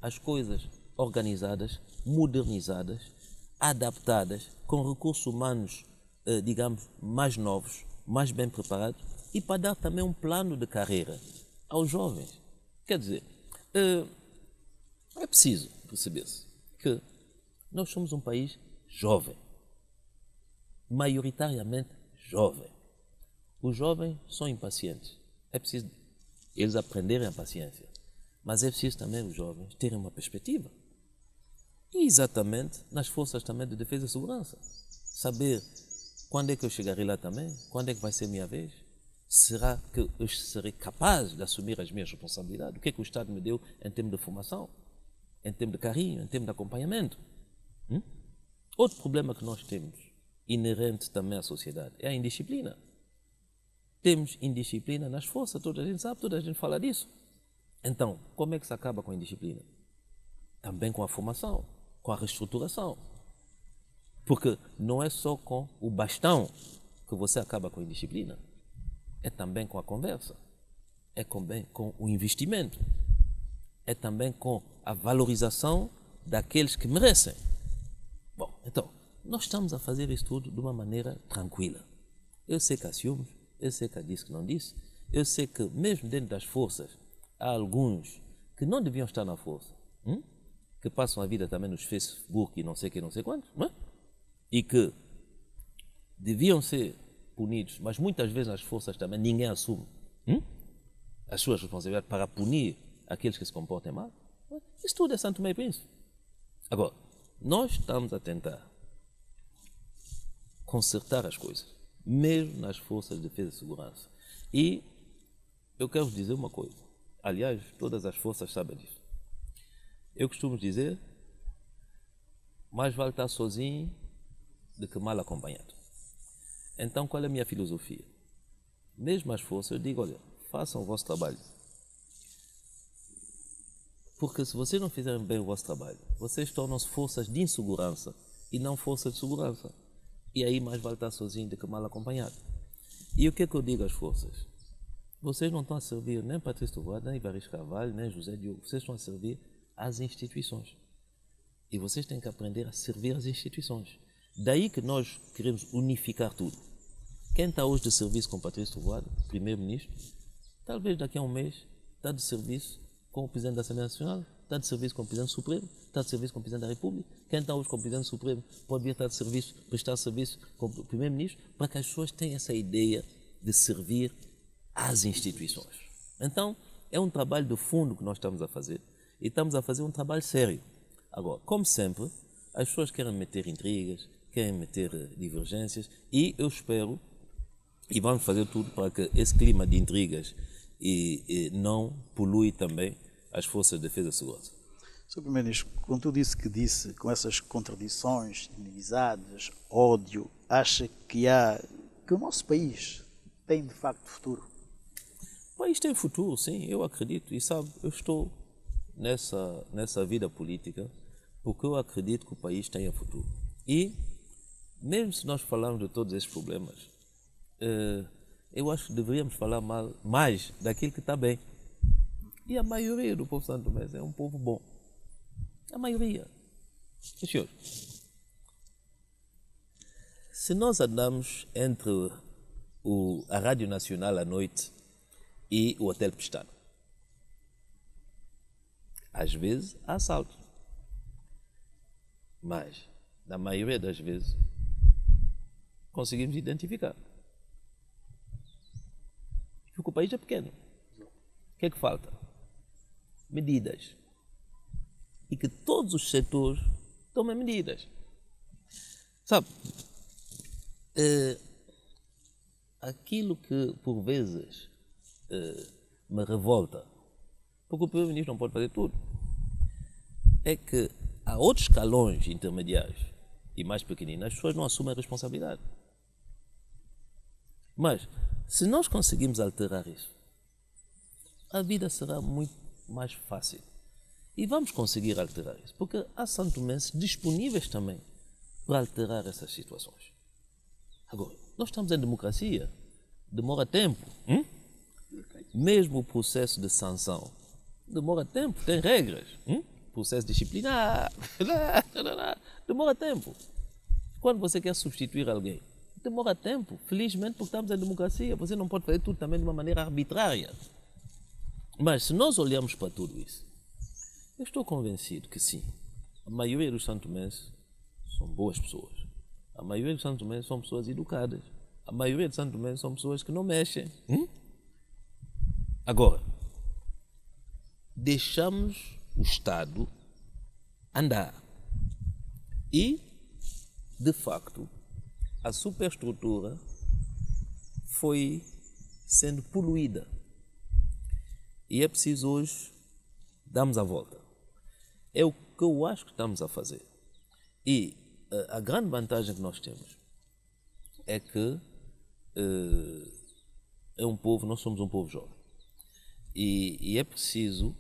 as coisas organizadas, modernizadas, adaptadas, com recursos humanos, digamos, mais novos, mais bem preparados, e para dar também um plano de carreira aos jovens. Quer dizer, é preciso perceber-se que nós somos um país jovem, maioritariamente jovem. Os jovens são impacientes. É preciso eles aprenderem a paciência. Mas é preciso também os jovens terem uma perspectiva. E exatamente nas forças também de defesa e segurança. Saber quando é que eu chegarei lá também, quando é que vai ser a minha vez. Será que eu serei capaz de assumir as minhas responsabilidades? O que é que o Estado me deu em termos de formação, em termos de carinho, em termos de acompanhamento? Outro problema que nós temos, inerente também à sociedade, é a indisciplina. Temos indisciplina nas forças, toda a gente sabe, toda a gente fala disso. Então, como é que se acaba com a indisciplina? Também com a formação, com a reestruturação. Porque não é só com o bastão que você acaba com a indisciplina. É também com a conversa. É também com o investimento. É também com a valorização daqueles que merecem. Bom, então, nós estamos a fazer isso tudo de uma maneira tranquila. Eu sei que há ciúmes, eu sei que há disse que não disse, eu sei que mesmo dentro das forças há alguns que não deviam estar na força, que passam a vida também nos Facebook e não sei quantos, não é? E que deviam ser punidos, mas muitas vezes nas forças também ninguém assume as suas responsabilidades para punir aqueles que se comportem mal. Isso tudo é Santo Tomé e Príncipe. Agora, nós estamos a tentar consertar as coisas, mesmo nas forças de defesa e segurança. E eu quero vos dizer uma coisa. Aliás, todas as forças sabem disso. Eu costumo dizer, mais vale estar sozinho do que mal acompanhado. Então, qual é a minha filosofia? Mesmo as forças, eu digo, olha, façam o vosso trabalho. Porque se vocês não fizerem bem o vosso trabalho, vocês tornam-se forças de insegurança e não forças de segurança. E aí mais vale estar sozinho do que mal acompanhado. E o que é que eu digo às forças? Vocês não estão a servir nem Patrício Trovoada, nem Evaristo Carvalho, nem José Diogo. Vocês estão a servir às instituições. E vocês têm que aprender a servir as instituições. Daí que nós queremos unificar tudo. Quem está hoje de serviço com Patrício Trovoada, primeiro-ministro, talvez daqui a um mês está de serviço com o Presidente da Assembleia Nacional, está de serviço com o Presidente Supremo, está de serviço com o Presidente da República. Quem está hoje com o Presidente Supremo pode vir estar de serviço, prestar serviço com o Primeiro-Ministro, para que as pessoas tenham essa ideia de servir às instituições. Então, é um trabalho de fundo que nós estamos a fazer e estamos a fazer um trabalho sério. Agora, como sempre, as pessoas querem meter intrigas, querem meter divergências e eu espero e vamos fazer tudo para que esse clima de intrigas e não polui também as forças de defesa e segurança. Sr. Primeiro-Ministro, com tudo isso que disse, com essas contradições, inimizades, ódio, acha que o nosso país tem de facto futuro? O país tem futuro, sim, eu acredito. E sabe, eu estou nessa vida política porque eu acredito que o país tenha futuro. E, mesmo se nós falarmos de todos esses problemas, eu acho que deveríamos falar mais daquilo que está bem. E a maioria do povo santomense é um povo bom. A maioria. E, senhores, se nós andamos entre a Rádio Nacional à noite e o Hotel Pestano, às vezes há assaltos, mas na maioria das vezes conseguimos identificar. Porque o país é pequeno. O que é que falta? Medidas. E que todos os setores tomem medidas. Sabe, aquilo que por vezes me revolta, porque o Primeiro-Ministro não pode fazer tudo, é que há outros escalões intermediários e mais pequeninos, as pessoas não assumem a responsabilidade. Mas, se nós conseguimos alterar isso, a vida será muito mais fácil. E vamos conseguir alterar isso, porque há santomenses disponíveis também para alterar essas situações. Agora, nós estamos em democracia, demora tempo. Mesmo o processo de sanção demora tempo, tem regras. Processo disciplinar, demora tempo. Quando você quer substituir alguém, demora tempo, felizmente, porque estamos em democracia. Você não pode fazer tudo também de uma maneira arbitrária. Mas se nós olharmos para tudo isso, eu estou convencido que sim, a maioria dos santomenses são boas pessoas. A maioria dos santomenses são pessoas educadas. A maioria dos santomenses são pessoas que não mexem. Agora, deixamos o Estado andar. E, de facto, a superestrutura foi sendo poluída. E é preciso hoje darmos a volta. É o que eu acho que estamos a fazer. E a grande vantagem que nós temos é que nós somos um povo jovem. E é preciso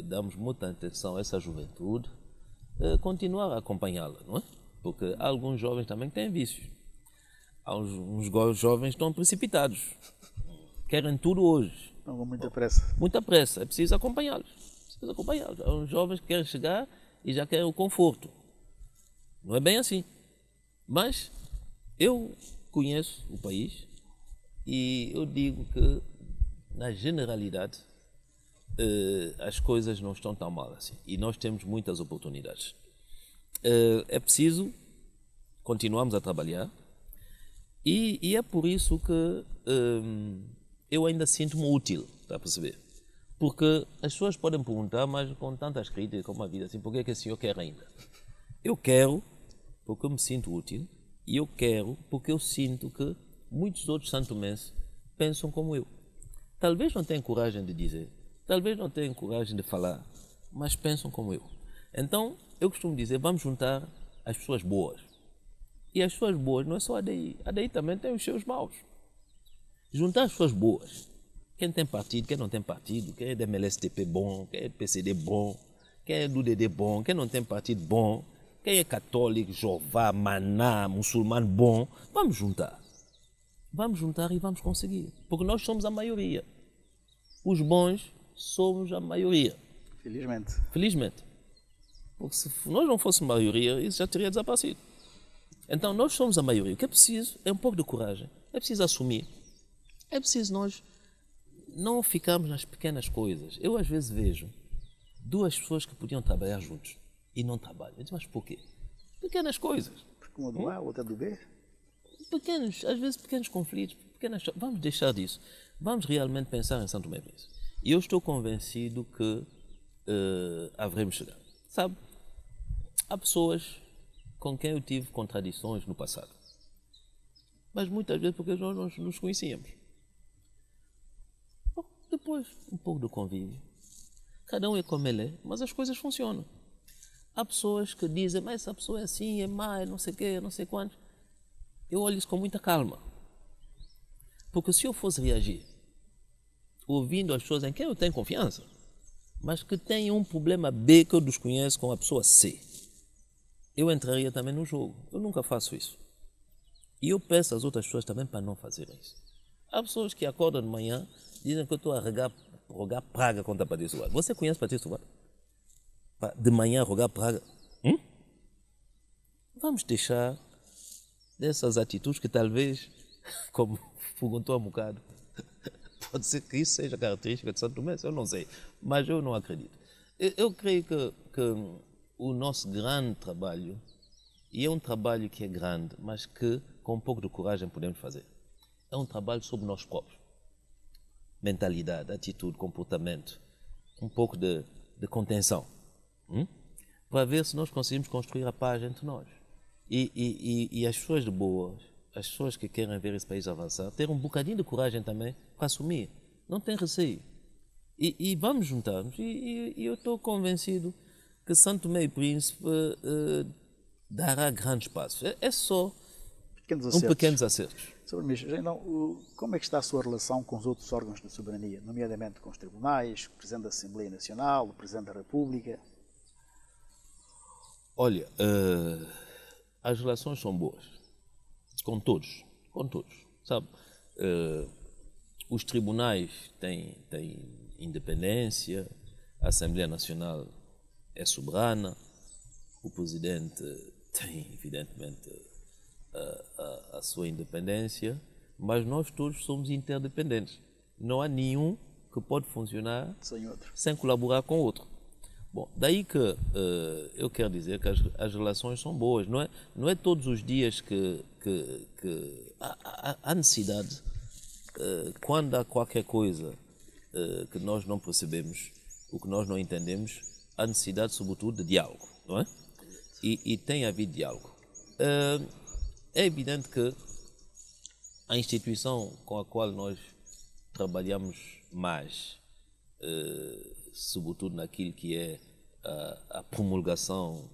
darmos muita atenção a essa juventude, continuar a acompanhá-la, não é? Porque há alguns jovens também que têm vícios. Há uns jovens que estão precipitados, querem tudo hoje. Não, com muita pressa. Muita pressa, é preciso acompanhá-los. Há uns jovens que querem chegar e já querem o conforto. Não é bem assim. Mas eu conheço o país e eu digo que, na generalidade, as coisas não estão tão mal assim. E nós temos muitas oportunidades. É preciso continuarmos a trabalhar e é por isso que eu ainda sinto-me útil, está a perceber? Porque as pessoas podem perguntar, mas com tantas críticas como a vida, assim, por que é que o senhor quer ainda? Eu quero porque eu me sinto útil e eu quero porque eu sinto que muitos outros santomenses pensam como eu. Talvez não tenham coragem de dizer, talvez não tenham coragem de falar, mas pensam como eu. Então, eu costumo dizer, vamos juntar as pessoas boas. E as pessoas boas não é só a ADI. A ADI também tem os seus maus. Juntar as pessoas boas. Quem tem partido, quem não tem partido, quem é do MLSTP bom, quem é do PCD bom, quem é do DD bom, quem não tem partido bom, quem é católico, Jeová, Maná, muçulmano bom. Vamos juntar. Vamos juntar e vamos conseguir. Porque nós somos a maioria. Os bons somos a maioria. Felizmente. Felizmente. Porque se nós não fôssemos a maioria, isso já teria desaparecido. Então, nós somos a maioria. O que é preciso é um pouco de coragem. É preciso assumir. É preciso nós não ficarmos nas pequenas coisas. Eu, às vezes, vejo duas pessoas que podiam trabalhar juntos e não trabalham. Eu digo, mas por quê? Pequenas coisas. Porque uma do A, outra do B. Às vezes, pequenos conflitos. Vamos deixar disso. Vamos realmente pensar em Santo Tomé e Príncipe. E eu estou convencido que haveremos chegar. Sabe, há pessoas com quem eu tive contradições no passado. Mas muitas vezes porque nós não nos conhecíamos. Bom, depois, um pouco do convívio. Cada um é como ele é, mas as coisas funcionam. Há pessoas que dizem, mas essa pessoa é assim, é má, é não sei o quê, não sei quantos. Eu olho isso com muita calma. Porque se eu fosse reagir, ouvindo as pessoas em quem eu tenho confiança, mas que têm um problema B que eu desconheço com a pessoa C, eu entraria também no jogo. Eu nunca faço isso. E eu peço às outras pessoas também para não fazerem isso. Há pessoas que acordam de manhã, dizem que eu estou a rogar praga contra Patrício Vale. Você conhece Patrício Vale? De manhã rogar praga? Vamos deixar dessas atitudes que talvez, como perguntou há um bocado, pode ser que isso seja característica de Santo Tomé, eu não sei, mas eu não acredito. Eu creio que o nosso grande trabalho, e é um trabalho que é grande, mas que com um pouco de coragem podemos fazer, é um trabalho sobre nós próprios. Mentalidade, atitude, comportamento, um pouco de contenção, para ver se nós conseguimos construir a paz entre nós. E as pessoas de boas, as pessoas que querem ver esse país avançar, ter um bocadinho de coragem também para assumir. Não tem receio. E vamos juntar-nos. E eu estou convencido que Santo Tomé e Príncipe dará grandes passos. É só pequenos acertos. Sr. Ministro, então, como é que está a sua relação com os outros órgãos da soberania, nomeadamente com os tribunais, o Presidente da Assembleia Nacional, o Presidente da República? Olha, as relações são boas. Com todos, sabe? Os tribunais têm independência, a Assembleia Nacional é soberana, o Presidente tem, evidentemente, a sua independência, mas nós todos somos interdependentes. Não há nenhum que pode funcionar sem colaborar com o outro. Bom, daí que eu quero dizer que as relações são boas. Não é todos os dias que há necessidade, quando há qualquer coisa que nós não percebemos, o que nós não entendemos, há necessidade, sobretudo, de diálogo, não é? E tem havido diálogo. É evidente que a instituição com a qual nós trabalhamos mais, sobretudo naquilo que é a promulgação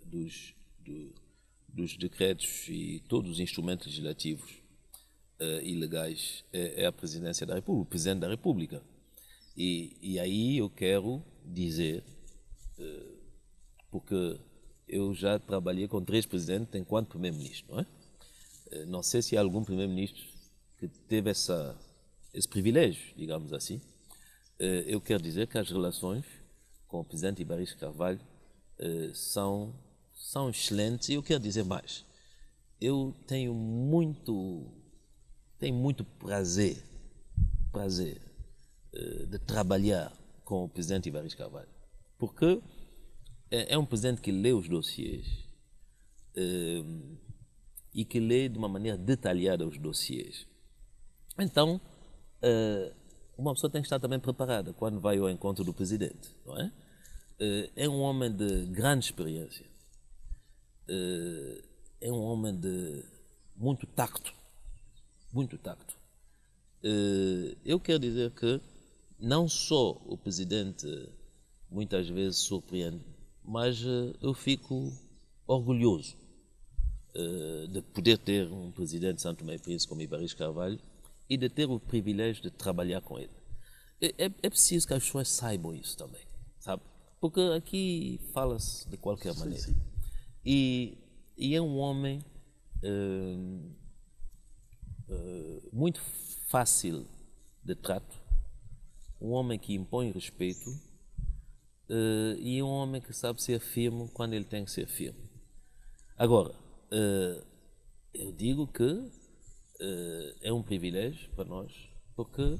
dos decretos e todos os instrumentos legislativos e legais, é a Presidência da República, o Presidente da República. E aí eu quero dizer, porque eu já trabalhei com 3 presidentes enquanto primeiro-ministro, não é? Não sei se há algum primeiro-ministro que teve esse privilégio, digamos assim. Eu quero dizer que as relações com o presidente Ibaristo Carvalho são excelentes, e eu quero dizer mais. Eu tenho muito prazer de trabalhar com o presidente Ibaristo Carvalho, porque é um presidente que lê os dossiês e que lê de uma maneira detalhada os dossiês. Então, uma pessoa tem que estar também preparada quando vai ao encontro do presidente, não é? É um homem de grande experiência, é um homem de muito tacto. Eu quero dizer que não só o presidente muitas vezes surpreende, mas eu fico orgulhoso de poder ter um presidente de Santo Tomé e Príncipe como Ibaristo Carvalho e de ter o privilégio de trabalhar com ele. É preciso que as pessoas saibam isso também, sabe? Porque aqui fala-se de qualquer maneira. Sim. E é um homem muito fácil de trato, um homem que impõe respeito e um homem que sabe ser firme quando ele tem que ser firme. Agora, eu digo que é um privilégio para nós, porque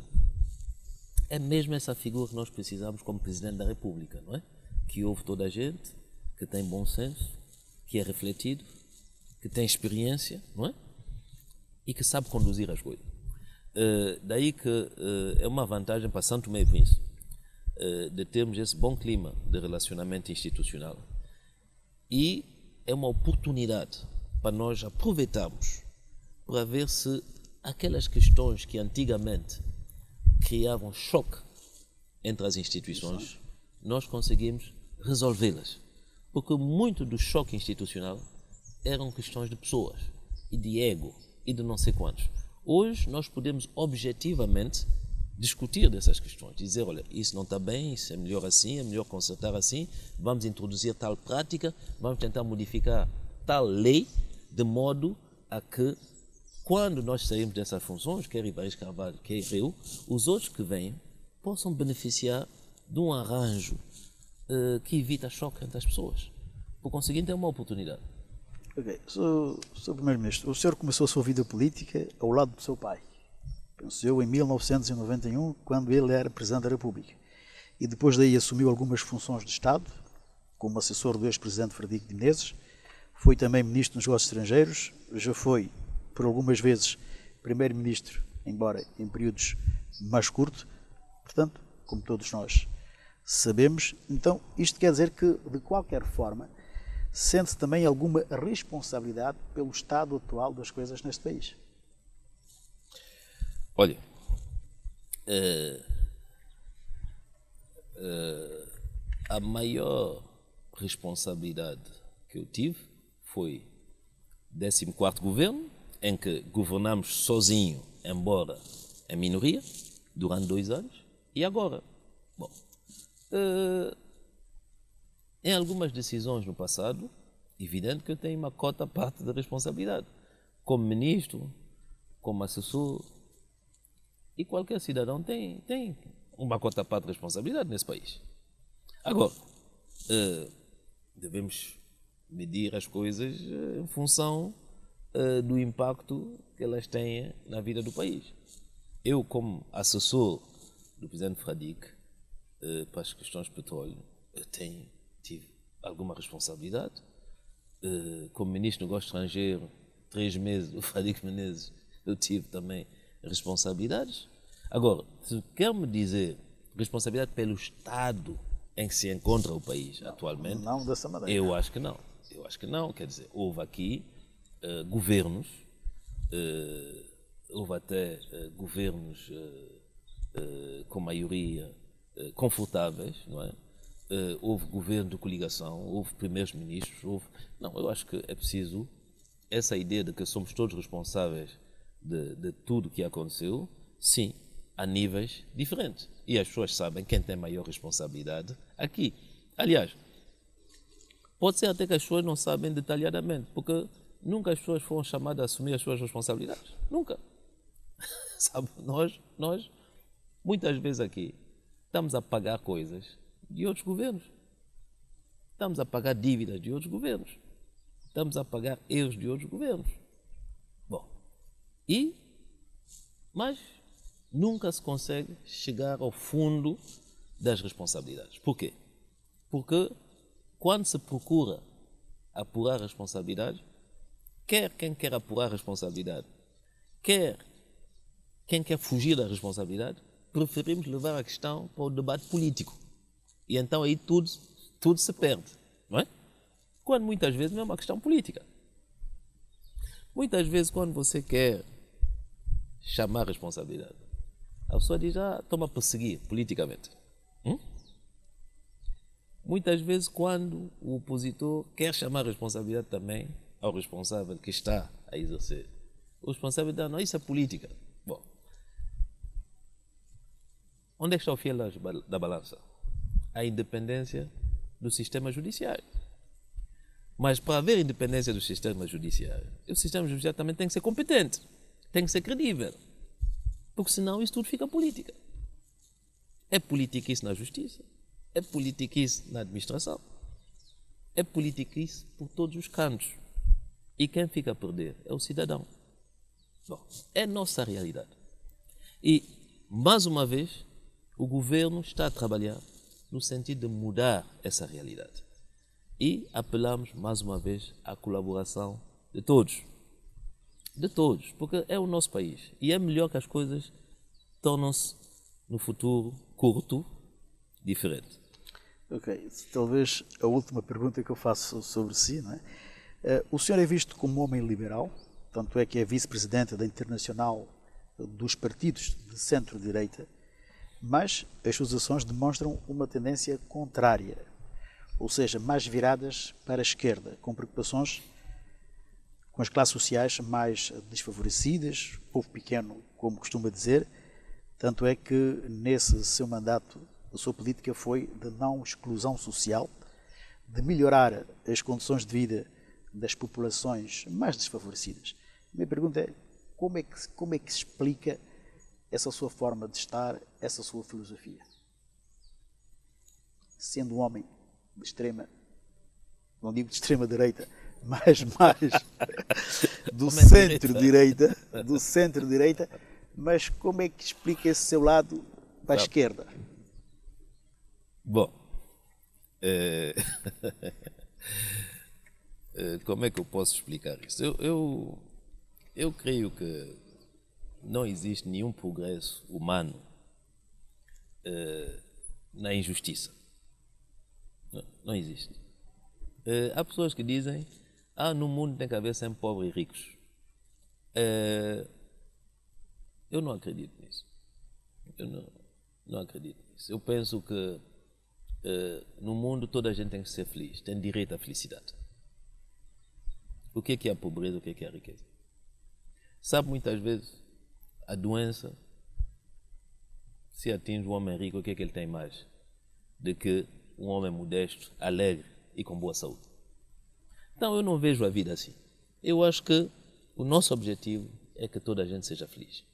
é mesmo essa figura que nós precisamos como Presidente da República, não é? Que ouve toda a gente, que tem bom senso, que é refletido, que tem experiência, não é? E que sabe conduzir as coisas. Daí que é uma vantagem para São Tomé e Príncipe de termos esse bom clima de relacionamento institucional, e é uma oportunidade para nós aproveitarmos para ver se aquelas questões que antigamente criavam choque entre as instituições, nós conseguimos resolvê-las. Porque muito do choque institucional eram questões de pessoas, e de ego, e de não sei quantos. Hoje nós podemos objetivamente discutir dessas questões, dizer, olha, isso não está bem, isso é melhor assim, é melhor consertar assim, vamos introduzir tal prática, vamos tentar modificar tal lei, de modo a que, quando nós saímos dessas funções, quer Ibaís Carvalho, quer eu, os outros que vêm possam beneficiar de um arranjo que evita choque entre as pessoas. Por conseguinte, é uma oportunidade. Ok, Sr. Primeiro-Ministro, o senhor começou a sua vida política ao lado do seu pai, penso eu, em 1991, quando ele era Presidente da República, e depois daí assumiu algumas funções de Estado, como assessor do ex-Presidente Frederico de Menezes, foi também Ministro dos Negócios Estrangeiros, já foi, por algumas vezes, Primeiro-Ministro, embora em períodos mais curtos, portanto, como todos nós sabemos, então isto quer dizer que, de qualquer forma, sente também alguma responsabilidade pelo estado atual das coisas neste país? Olha, a maior responsabilidade que eu tive foi 14º governo, em que governamos sozinho, embora em minoria, durante 2 anos, e agora. Bom, em algumas decisões no passado, evidente que eu tenho uma cota parte da responsabilidade, como ministro, como assessor, e qualquer cidadão tem uma cota parte de responsabilidade nesse país. Agora, devemos medir as coisas em função do impacto que elas têm na vida do país. Eu, como assessor do Presidente Fradique para as questões de petróleo, tive alguma responsabilidade. Como Ministro do Negócio Estrangeiro, 3 meses do Fradique Menezes, eu tive também responsabilidades. Agora, se quer me dizer responsabilidade pelo estado em que se encontra o país atualmente, não dessa maneira. Eu acho que não. Quer dizer, houve aqui governos, houve até governos com maioria confortáveis, não é? Houve governo de coligação, houve primeiros ministros, Não, eu acho que é preciso essa ideia de que somos todos responsáveis de tudo o que aconteceu, sim, a níveis diferentes. E as pessoas sabem quem tem maior responsabilidade aqui. Aliás, pode ser até que as pessoas não sabem detalhadamente, porque nunca as pessoas foram chamadas a assumir as suas responsabilidades. Nunca. Sabe, nós, muitas vezes aqui, estamos a pagar coisas de outros governos. Estamos a pagar dívidas de outros governos. Estamos a pagar erros de outros governos. Bom, mas nunca se consegue chegar ao fundo das responsabilidades. Por quê? Porque quando se procura apurar a responsabilidade, quer quem quer apurar a responsabilidade, quer quem quer fugir da responsabilidade, preferimos levar a questão para o debate político. E então aí tudo se perde, não é? Quando muitas vezes não é uma questão política. Muitas vezes quando você quer chamar a responsabilidade, a pessoa diz, toma a perseguir politicamente. Muitas vezes quando o opositor quer chamar a responsabilidade também ao responsável que está a exercer, o responsável diz, não, isso é política. Bom, onde é que está o fiel da balança? A independência do sistema judiciário. Mas para haver independência do sistema judiciário, o sistema judiciário também tem que ser competente, tem que ser credível, porque senão isso tudo fica política. É politiquice na justiça, é politiquice na administração, é politiquice por todos os cantos. E quem fica a perder é o cidadão. Bom, é nossa realidade. E, mais uma vez, o governo está a trabalhar no sentido de mudar essa realidade. E apelamos, mais uma vez, à colaboração de todos. De todos, porque é o nosso país. E é melhor que as coisas tornem-se, no futuro curto, diferente. Ok, talvez a última pergunta que eu faço sobre si, não é? O senhor é visto como um homem liberal, tanto é que é vice-presidente da Internacional dos Partidos de Centro-Direita, mas as suas ações demonstram uma tendência contrária, ou seja, mais viradas para a esquerda, com preocupações com as classes sociais mais desfavorecidas, povo pequeno, como costuma dizer, tanto é que nesse seu mandato a sua política foi de não exclusão social, de melhorar as condições de vida das populações mais desfavorecidas. A minha pergunta é, como é que se explica essa sua forma de estar, essa sua filosofia? Sendo um homem de extrema, não digo de extrema direita, mas mais do centro-direita, mas como é que explica esse seu lado para a esquerda? Bom, como é que eu posso explicar isso? Eu creio que não existe nenhum progresso humano na injustiça. Não existe. Há pessoas que dizem no mundo tem que haver sempre pobres e ricos. Eu não acredito nisso. Eu não acredito nisso. Eu penso que no mundo toda a gente tem que ser feliz, tem direito à felicidade. O que é a pobreza, o que é a riqueza? Sabe, muitas vezes a doença, se atinge um homem rico, o que ele tem mais do que um homem modesto, alegre e com boa saúde? Então eu não vejo a vida assim. Eu acho que o nosso objetivo é que toda a gente seja feliz.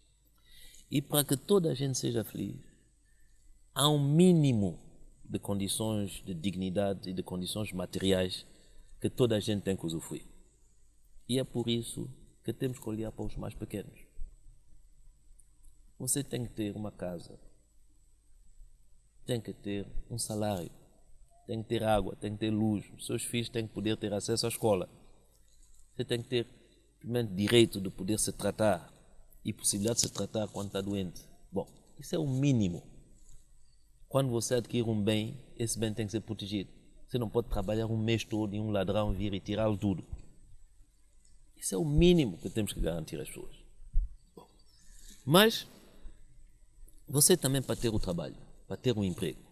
E para que toda a gente seja feliz, há um mínimo de condições de dignidade e de condições materiais que toda a gente tem que usufruir. E é por isso que temos que olhar para os mais pequenos. Você tem que ter uma casa, tem que ter um salário, tem que ter água, tem que ter luz, os seus filhos têm que poder ter acesso à escola. Você tem que ter, primeiro, direito de poder se tratar e possibilidade de se tratar quando está doente. Bom, isso é o mínimo. Quando você adquire um bem, esse bem tem que ser protegido. Você não pode trabalhar um mês todo e um ladrão vir e tirá-lo tudo. Isso é o mínimo que temos que garantir às pessoas. Bom, mas você também, para ter o trabalho, para ter um emprego,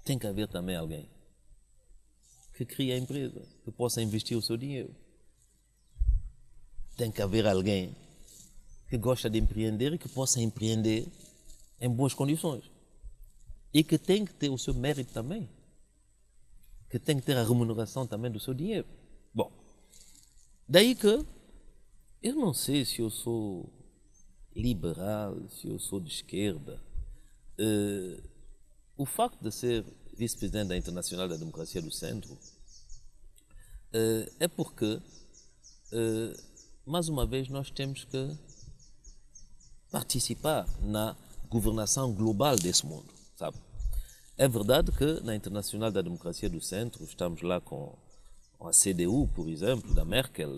tem que haver também alguém que crie a empresa, que possa investir o seu dinheiro. Tem que haver alguém que gosta de empreender e que possa empreender em boas condições. E que tem que ter o seu mérito também. Que tem que ter a remuneração também do seu dinheiro. Bom, daí que eu não sei se eu sou liberal, se eu sou de esquerda. O facto de ser vice-presidente da Internacional da Democracia do Centro é porque, mais uma vez, nós temos que participar na governação global desse mundo, sabe? É verdade que na Internacional da Democracia do Centro estamos lá com a CDU, por exemplo, da Merkel,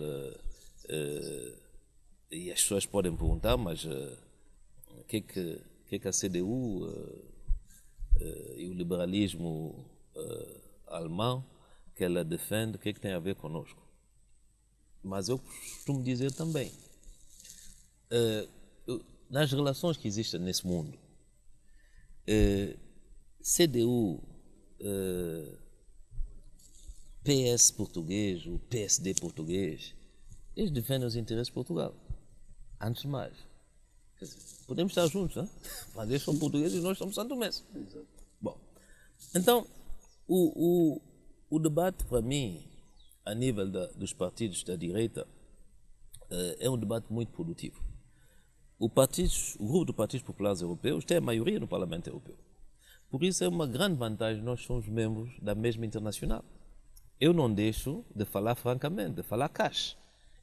e as pessoas podem perguntar, mas o que a CDU e o liberalismo alemão que ela defende, o que tem a ver conosco? Mas eu costumo dizer também, nas relações que existem nesse mundo, CDU, PS português, o PSD português, eles defendem os interesses de Portugal. Antes de mais, quer dizer, podemos estar juntos, não? Mas eles são portugueses e nós somos santomenses. Bom, então, o debate para mim, a nível dos partidos da direita, é um debate muito produtivo. O grupo de partidos populares europeus tem a maioria no Parlamento Europeu. Por isso é uma grande vantagem nós somos membros da mesma internacional. Eu não deixo de falar francamente, de falar cash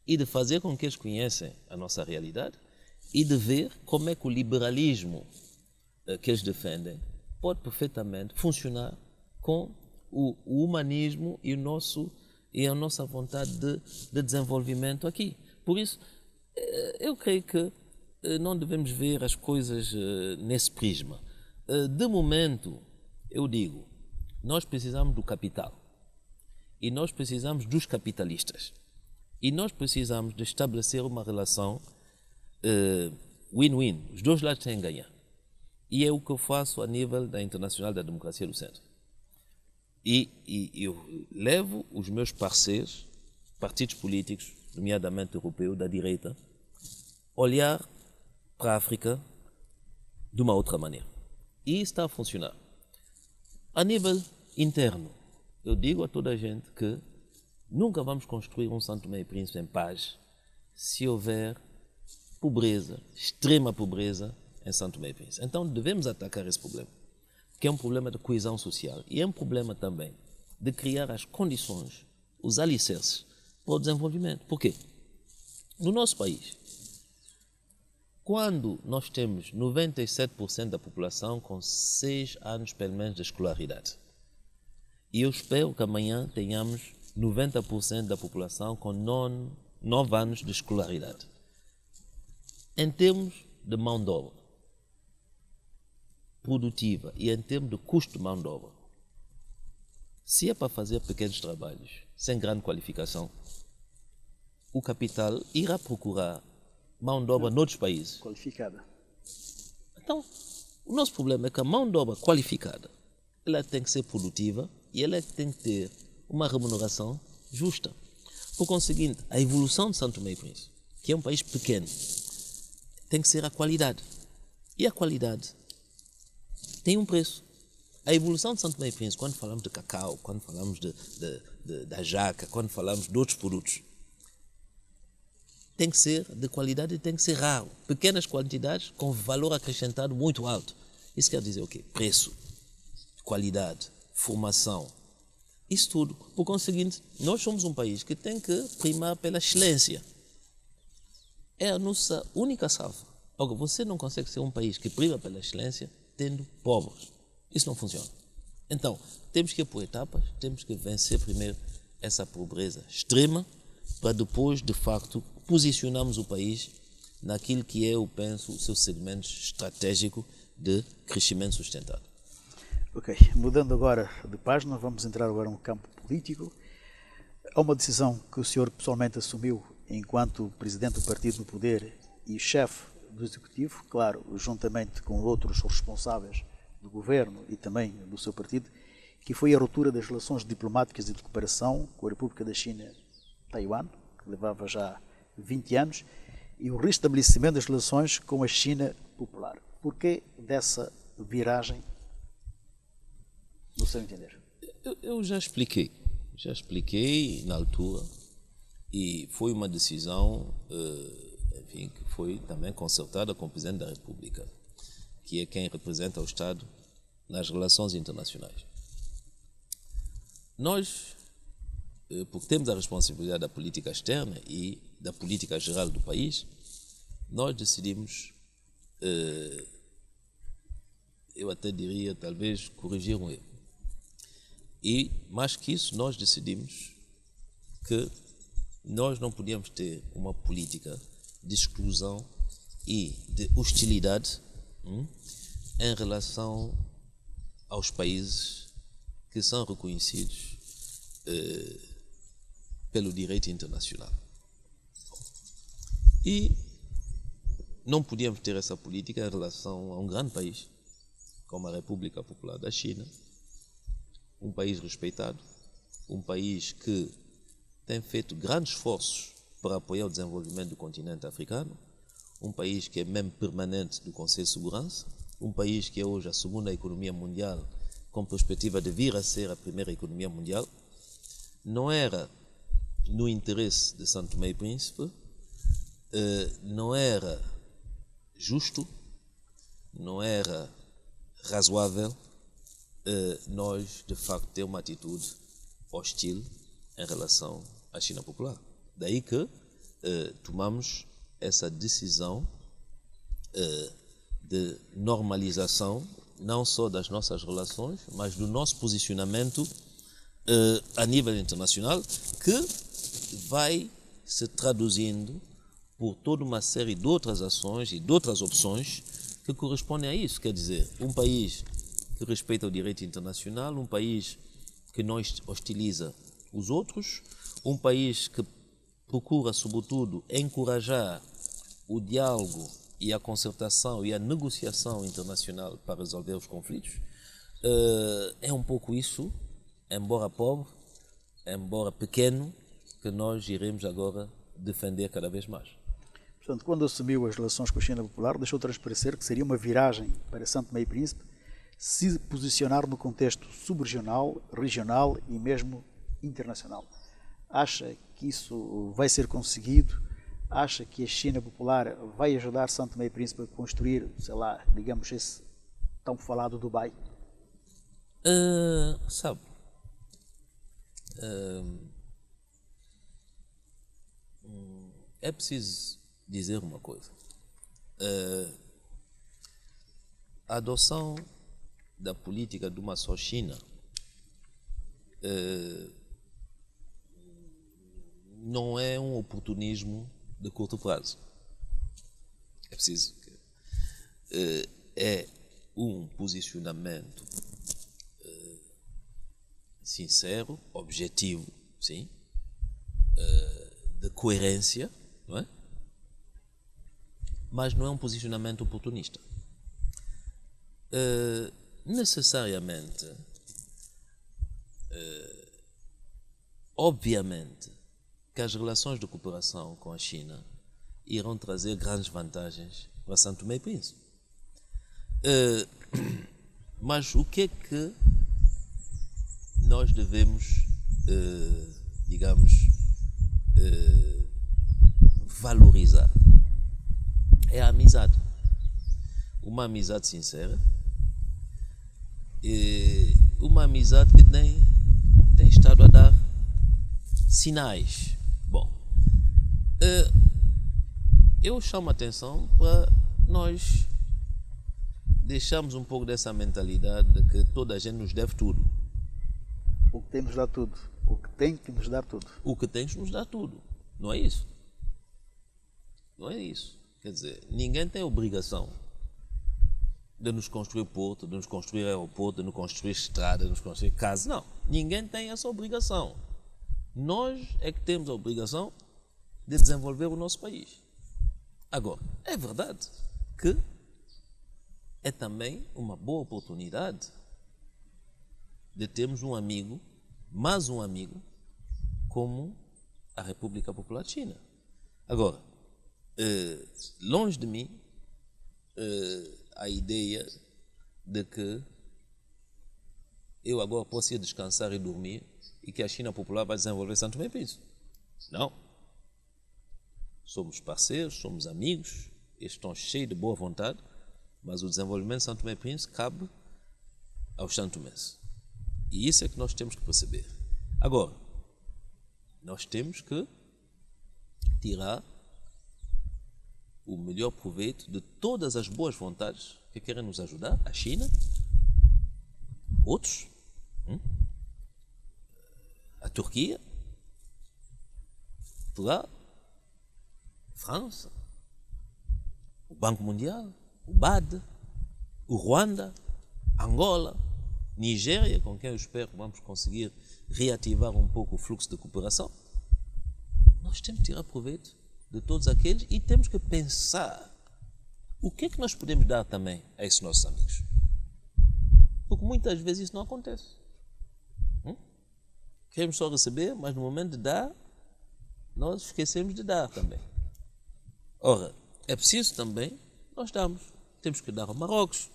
e de fazer com que eles conheçam a nossa realidade e de ver como é que o liberalismo que eles defendem pode perfeitamente funcionar com o humanismo e o nosso e a nossa vontade de desenvolvimento aqui. Por isso, eu creio que não devemos ver as coisas nesse prisma. De momento, eu digo, nós precisamos do capital e nós precisamos dos capitalistas e nós precisamos de estabelecer uma relação win-win. Os dois lados têm a ganhar. E é o que eu faço a nível da Internacional da Democracia do Centro. E eu levo os meus parceiros, partidos políticos, nomeadamente europeu, da direita, olhar para a África de uma outra maneira. E isso está a funcionar. A nível interno, eu digo a toda a gente que nunca vamos construir um São Tomé e Príncipe em paz se houver pobreza, extrema pobreza em São Tomé e Príncipe. Então devemos atacar esse problema, que é um problema de coesão social e é um problema também de criar as condições, os alicerces para o desenvolvimento. Por quê? No nosso país, quando nós temos 97% da população com 6 anos pelo menos de escolaridade, e eu espero que amanhã tenhamos 90% da população com 9 anos de escolaridade. Em termos de mão de obra produtiva e em termos de custo de mão de obra, se é para fazer pequenos trabalhos sem grande qualificação, o capital irá procurar mão de obra noutros países. Qualificada. Então, o nosso problema é que a mão de obra qualificada, ela tem que ser produtiva e ela tem que ter uma remuneração justa. Por conseguinte, a evolução de São Tomé e Príncipe, que é um país pequeno, tem que ser a qualidade. E a qualidade tem um preço. A evolução de São Tomé e Príncipe, quando falamos de cacau, quando falamos da jaca, quando falamos de outros produtos, tem que ser de qualidade e tem que ser raro. Pequenas quantidades com valor acrescentado muito alto. Isso quer dizer o quê? Preço, qualidade, formação. Isso tudo. Por conseguinte, nós somos um país que tem que primar pela excelência. É a nossa única salva. Agora, você não consegue ser um país que prima pela excelência tendo pobres. Isso não funciona. Então, temos que ir por etapas, temos que vencer primeiro essa pobreza extrema, para depois, de facto, posicionarmos o país naquilo que é, eu penso, o seu segmento estratégico de crescimento sustentado. Ok, mudando agora de página, vamos entrar agora no campo político. Há uma decisão que o senhor pessoalmente assumiu enquanto presidente do partido no poder e chefe do executivo, claro, juntamente com outros responsáveis do governo e também do seu partido, que foi a ruptura das relações diplomáticas e de cooperação com a República da China, Taiwan, que levava já 20 anos, e o restabelecimento das relações com a China Popular. Por que dessa viragem, no seu entender? Eu já expliquei na altura, e foi uma decisão, enfim, que foi também concertada com o Presidente da República, que é quem representa o Estado nas relações internacionais. Nós, porque temos a responsabilidade da política externa e da política geral do país, nós decidimos, eu até diria, talvez, corrigir um erro. E, mais que isso, nós decidimos que nós não podíamos ter uma política de exclusão e de hostilidade em relação aos países que são reconhecidos pelo direito internacional. E não podíamos ter essa política em relação a um grande país, como a República Popular da China, um país respeitado, um país que tem feito grandes esforços para apoiar o desenvolvimento do continente africano, um país que é membro permanente do Conselho de Segurança, um país que é hoje a segunda economia mundial, com perspectiva de vir a ser a primeira economia mundial. Não era no interesse de São Tomé e Príncipe, não era justo, não era razoável nós, de facto, ter uma atitude hostil em relação à China Popular. Daí que tomamos essa decisão de normalização, não só das nossas relações, mas do nosso posicionamento a nível internacional que vai se traduzindo por toda uma série de outras ações e de outras opções que correspondem a isso. Quer dizer, um país que respeita o direito internacional, um país que não hostiliza os outros, um país que procura, sobretudo, encorajar o diálogo e a concertação e a negociação internacional para resolver os conflitos. É um pouco isso, embora pobre, embora pequeno, que nós iremos agora defender cada vez mais. Portanto, quando assumiu as relações com a China Popular, deixou transparecer que seria uma viragem para Santo Tomé e Príncipe se posicionar no contexto subregional, regional e mesmo internacional. Acha que isso vai ser conseguido? Acha que a China Popular vai ajudar Santo Tomé e Príncipe a construir, sei lá, digamos, esse tão falado Dubai? Sabe, é preciso dizer uma coisa. A adoção da política de uma só China não é um oportunismo de curto prazo. É preciso que é um posicionamento sincero, objetivo, sim, de coerência, não é? Mas não é um posicionamento oportunista. Necessariamente, obviamente, que as relações de cooperação com a China irão trazer grandes vantagens para Santo Tomé e Príncipe. Mas o que é que nós devemos, digamos, valorizar? É a amizade. Uma amizade sincera, uma amizade que tem estado a dar sinais. Bom, eu chamo a atenção para nós deixarmos um pouco dessa mentalidade de que toda a gente nos deve tudo. O que tem nos dá tudo. O que tem que nos dar tudo. O que tem que nos dar tudo. Não é isso. Não é isso. Quer dizer, ninguém tem obrigação de nos construir porto, de nos construir aeroporto, de nos construir estrada, de nos construir casa. Não. Ninguém tem essa obrigação. Nós é que temos a obrigação de desenvolver o nosso país. Agora, é verdade que é também uma boa oportunidade de termos um amigo, mais um amigo, como a República Popular de China. Agora, longe de mim a ideia de que eu agora posso ir descansar e dormir e que a China Popular vai desenvolver Santo Tomé e Príncipe. Não. Somos parceiros, somos amigos, eles estão cheios de boa vontade, mas o desenvolvimento de Santo Tomé e Príncipe cabe aos santomenses. E isso é que nós temos que perceber. Agora, nós temos que tirar o melhor proveito de todas as boas vontades que querem nos ajudar, a China, outros, a Turquia, Portugal, França, o Banco Mundial, o BAD, o Ruanda, Angola, Nigéria, com quem eu espero que vamos conseguir reativar um pouco o fluxo de cooperação. Nós temos que tirar proveito de todos aqueles e temos que pensar o que é que nós podemos dar também a esses nossos amigos. Porque muitas vezes isso não acontece. Queremos só receber, mas no momento de dar, nós esquecemos de dar também. Ora, é preciso também nós darmos. Temos que dar ao Marrocos,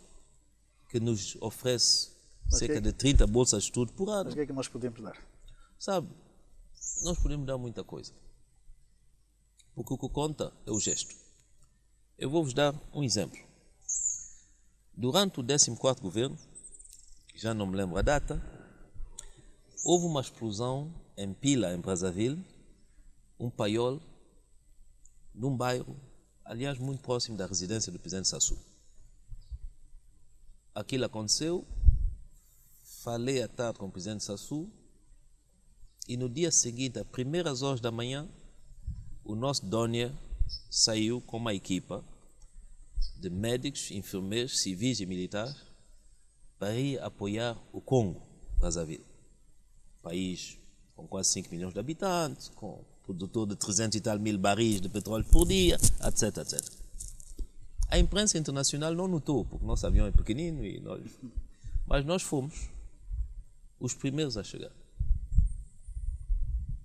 que nos oferece cerca de 30 bolsas de estudo por ano. Mas o que é que nós podemos dar? Sabe, nós podemos dar muita coisa. Porque o que conta é o gesto. Eu vou-vos dar um exemplo. Durante o 14º governo, já não me lembro a data, houve uma explosão em Pila, em Brazzaville, um paiol, num bairro, aliás, muito próximo da residência do presidente Sassou. Aquilo aconteceu, falei à tarde com o presidente Sassou E no dia seguinte, às primeiras horas da manhã, o nosso Dónia saiu com uma equipa de médicos, enfermeiros, civis e militares para ir apoiar o Congo, Brazzaville. País com quase 5 milhões de habitantes, com produtor de 300 e tal mil barris de petróleo por dia, etc, etc. A imprensa internacional não notou, porque o nosso avião é pequenino, mas nós fomos os primeiros a chegar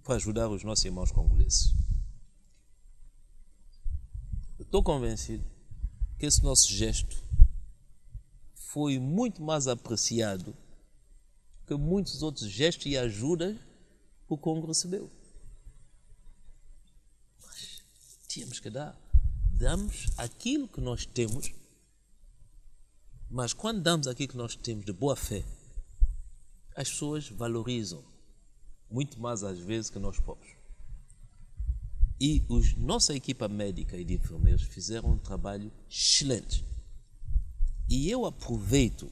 para ajudar os nossos irmãos congoleses. Eu estou convencido que esse nosso gesto foi muito mais apreciado que muitos outros gestos e ajudas que o Congo recebeu. Mas tínhamos que dar. Damos aquilo que nós temos, mas quando damos aquilo que nós temos de boa fé, as pessoas valorizam muito mais às vezes que nós próprios. E nossa equipa médica e de enfermeiros fizeram um trabalho excelente. E eu aproveito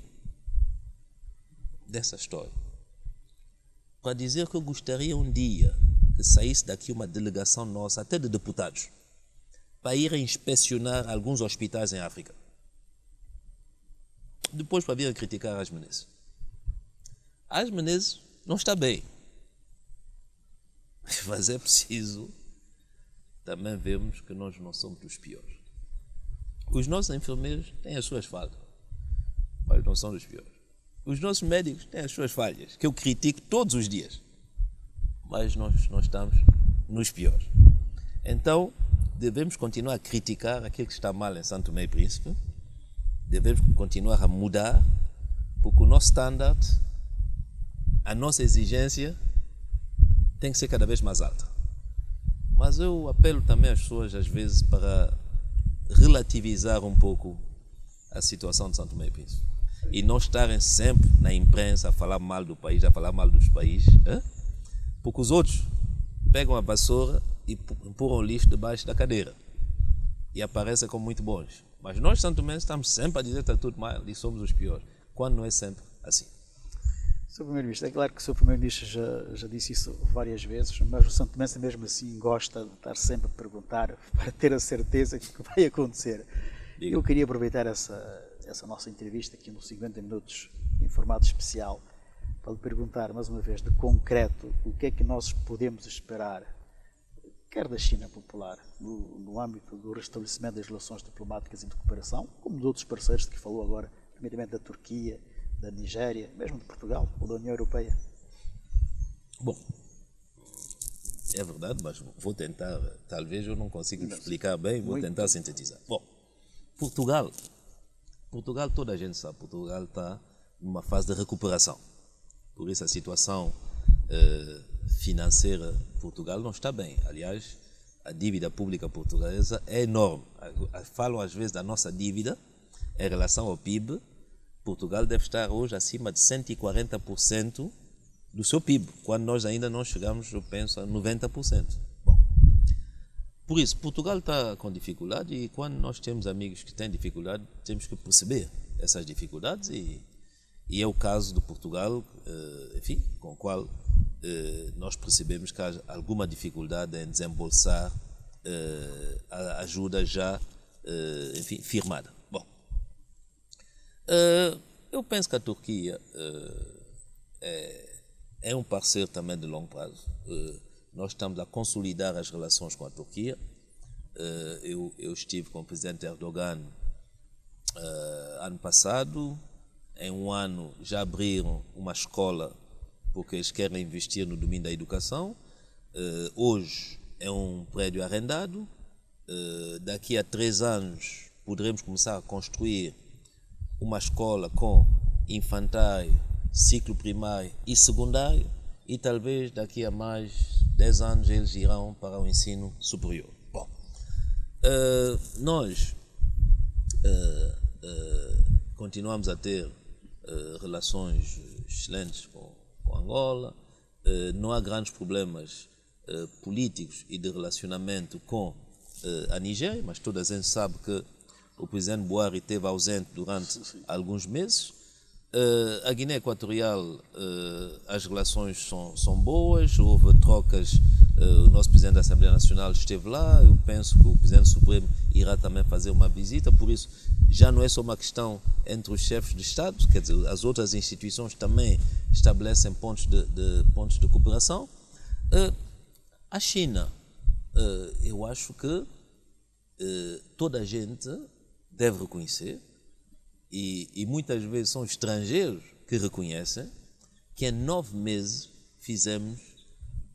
dessa história para dizer que eu gostaria um dia que saísse daqui uma delegação nossa, até de deputados, para irem inspecionar alguns hospitais em África. Depois para vir criticar as Menezes. As Menezes não está bem. Mas é preciso também vermos que nós não somos os piores. Os nossos enfermeiros têm as suas falhas, mas não são os piores. Os nossos médicos têm as suas falhas, que eu critico todos os dias, mas nós não estamos nos piores. Então, devemos continuar a criticar aquilo que está mal em Santo Tomé e Príncipe, devemos continuar a mudar, porque o nosso standard, a nossa exigência tem que ser cada vez mais alta. Mas eu apelo também às pessoas, às vezes, para relativizar um pouco a situação de Santo Tomé e Príncipe. E não estarem sempre na imprensa a falar mal do país, a falar mal dos países, porque os outros pegam a vassoura e empurram o lixo debaixo da cadeira e aparecem como muito bons. Mas nós, Santo Tomé, estamos sempre a dizer que está tudo mal e somos os piores, quando não é sempre assim. Sr. Primeiro-Ministro, é claro que o Sr. Primeiro-Ministro já disse isso várias vezes, mas o Santo Tomé mesmo assim gosta de estar sempre a perguntar para ter a certeza que vai acontecer. Eu queria aproveitar essa nossa entrevista aqui nos 50 minutos em formato especial para lhe perguntar mais uma vez de concreto o que é que nós podemos esperar, quer da China Popular, no âmbito do restabelecimento das relações diplomáticas e de cooperação, como de outros parceiros de que falou agora, primeiramente da Turquia, da Nigéria, mesmo de Portugal ou da União Europeia. Bom, é verdade, mas vou tentar, talvez eu não consiga explicar bem, vou tentar sintetizar. Bom, Portugal, toda a gente sabe, Portugal está numa fase de recuperação. Por isso a situação financeira de Portugal não está bem. Aliás, a dívida pública portuguesa é enorme. Falam às vezes da nossa dívida em relação ao PIB. Portugal deve estar hoje acima de 140% do seu PIB, quando nós ainda não chegamos, eu penso, a 90%. Bom, por isso, Portugal está com dificuldade e quando nós temos amigos que têm dificuldade, temos que perceber essas dificuldades e é o caso de Portugal, enfim, com o qual nós percebemos que há alguma dificuldade em desembolsar a ajuda já, enfim, firmada. Bom, eu penso que a Turquia é um parceiro também de longo prazo. Nós estamos a consolidar as relações com a Turquia. Eu estive com o presidente Erdogan ano passado. Em um ano já abriram uma escola porque eles querem investir no domínio da educação. Hoje é um prédio arrendado. Daqui a 3 anos poderemos começar a construir uma escola com infantário, ciclo primário e secundário e talvez daqui a mais 10 anos eles irão para o ensino superior. Bom, nós continuamos a ter relações excelentes com Angola, não há grandes problemas políticos e de relacionamento com a Nigéria, mas toda a gente sabe que o presidente Buhari esteve ausente durante alguns meses. A Guiné Equatorial, as relações são boas, houve trocas, o nosso Presidente da Assembleia Nacional esteve lá, eu penso que o Presidente Supremo irá também fazer uma visita, por isso já não é só uma questão entre os chefes de Estado, quer dizer, as outras instituições também estabelecem pontos de cooperação. A China, eu acho que toda a gente deve reconhecer, e muitas vezes são estrangeiros que reconhecem, que em 9 meses fizemos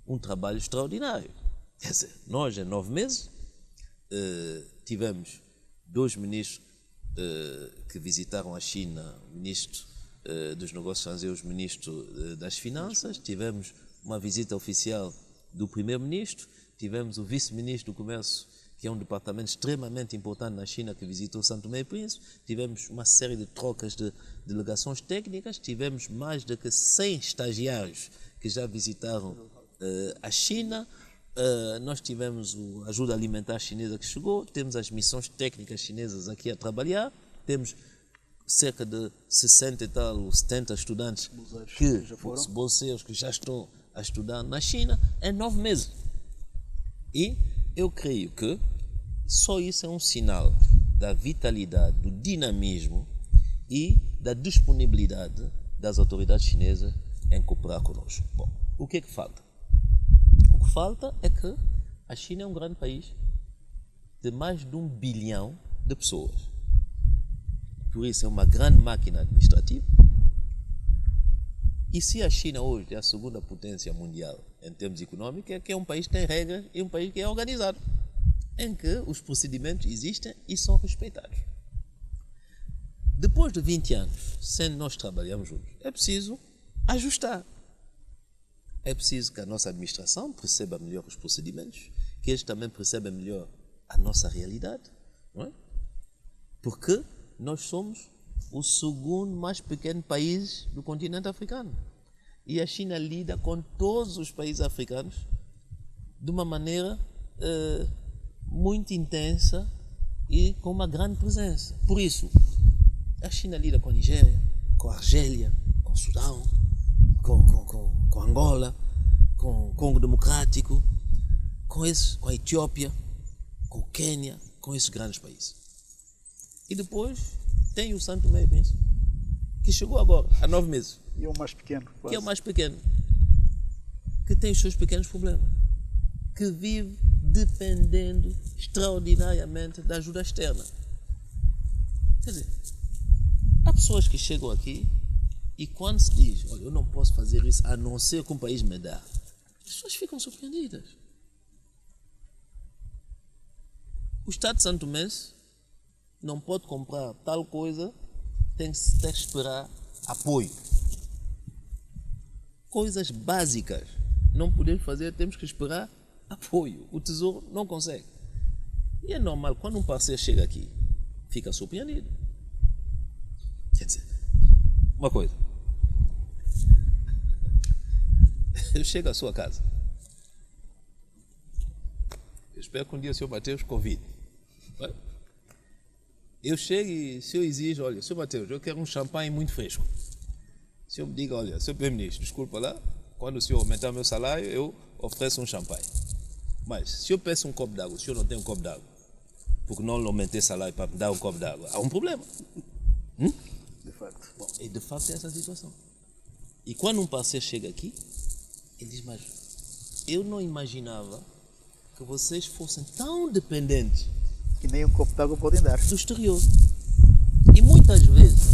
um trabalho extraordinário. Quer dizer, nós em 9 meses tivemos 2 ministros que visitaram a China, o ministro dos Negócios Estrangeiros, o ministro das Finanças, tivemos uma visita oficial do primeiro-ministro, tivemos o vice-ministro do Comércio, que é um departamento extremamente importante na China, que visitou São Tomé e Príncipe, tivemos uma série de trocas de delegações técnicas, tivemos mais de 100 estagiários que já visitaram a China, nós tivemos a ajuda alimentar chinesa que chegou, temos as missões técnicas chinesas aqui a trabalhar, temos cerca de 60 e tal, 70 estudantes bolseiros que já estão a estudar na China em 9 meses. E eu creio que só isso é um sinal da vitalidade, do dinamismo e da disponibilidade das autoridades chinesas em cooperar conosco. Bom, o que é que falta? O que falta é que a China é um grande país de mais de 1 bilhão de pessoas. Por isso é uma grande máquina administrativa. E se a China hoje é a segunda potência mundial em termos econômicos, é que é um país que tem regras e um país que é organizado, em que os procedimentos existem e são respeitados. Depois de 20 anos, sendo nós trabalhamos juntos, é preciso ajustar. É preciso que a nossa administração perceba melhor os procedimentos, que eles também percebam melhor a nossa realidade, não é? Porque nós somos o segundo mais pequeno país do continente africano. E a China lida com todos os países africanos de uma maneira muito intensa e com uma grande presença. Por isso, a China lida com a Nigéria, com a Argélia, com o Sudão, com Angola, com o Congo Democrático, com a Etiópia, com o Quênia, com esses grandes países. E depois tem o São Tomé e Príncipe, que chegou agora, há 9 meses. E é o mais pequeno, quase. Que é o mais pequeno, que tem os seus pequenos problemas, que vive dependendo extraordinariamente da ajuda externa. Quer dizer, há pessoas que chegam aqui e quando se diz, olha, eu não posso fazer isso a não ser que um país me dá, as pessoas ficam surpreendidas. O Estado de São Tomé não pode comprar tal coisa, tem que esperar apoio. Coisas básicas não podemos fazer, temos que esperar apoio. O Tesouro não consegue. E é normal, quando um parceiro chega aqui, fica surpreendido. Quer dizer, uma coisa. Eu chego à sua casa. Eu espero que um dia o Sr. Mateus convide. Eu chego e o senhor exige, olha, Sr. Mateus, eu quero um champanhe muito fresco. O senhor me diga, olha, Sr. Primeiro-Ministro, desculpa lá, quando o senhor aumentar meu salário, eu ofereço um champanhe. Mas, se eu peço um copo d'água, o senhor não tem um copo d'água, porque não aumentei salário para me dar um copo d'água, há um problema. De facto. Bom, e de facto é essa a situação. E quando um parceiro chega aqui, ele diz, mas eu não imaginava que vocês fossem tão dependentes Que nem um copo d'água podem dar. do exterior. E muitas vezes,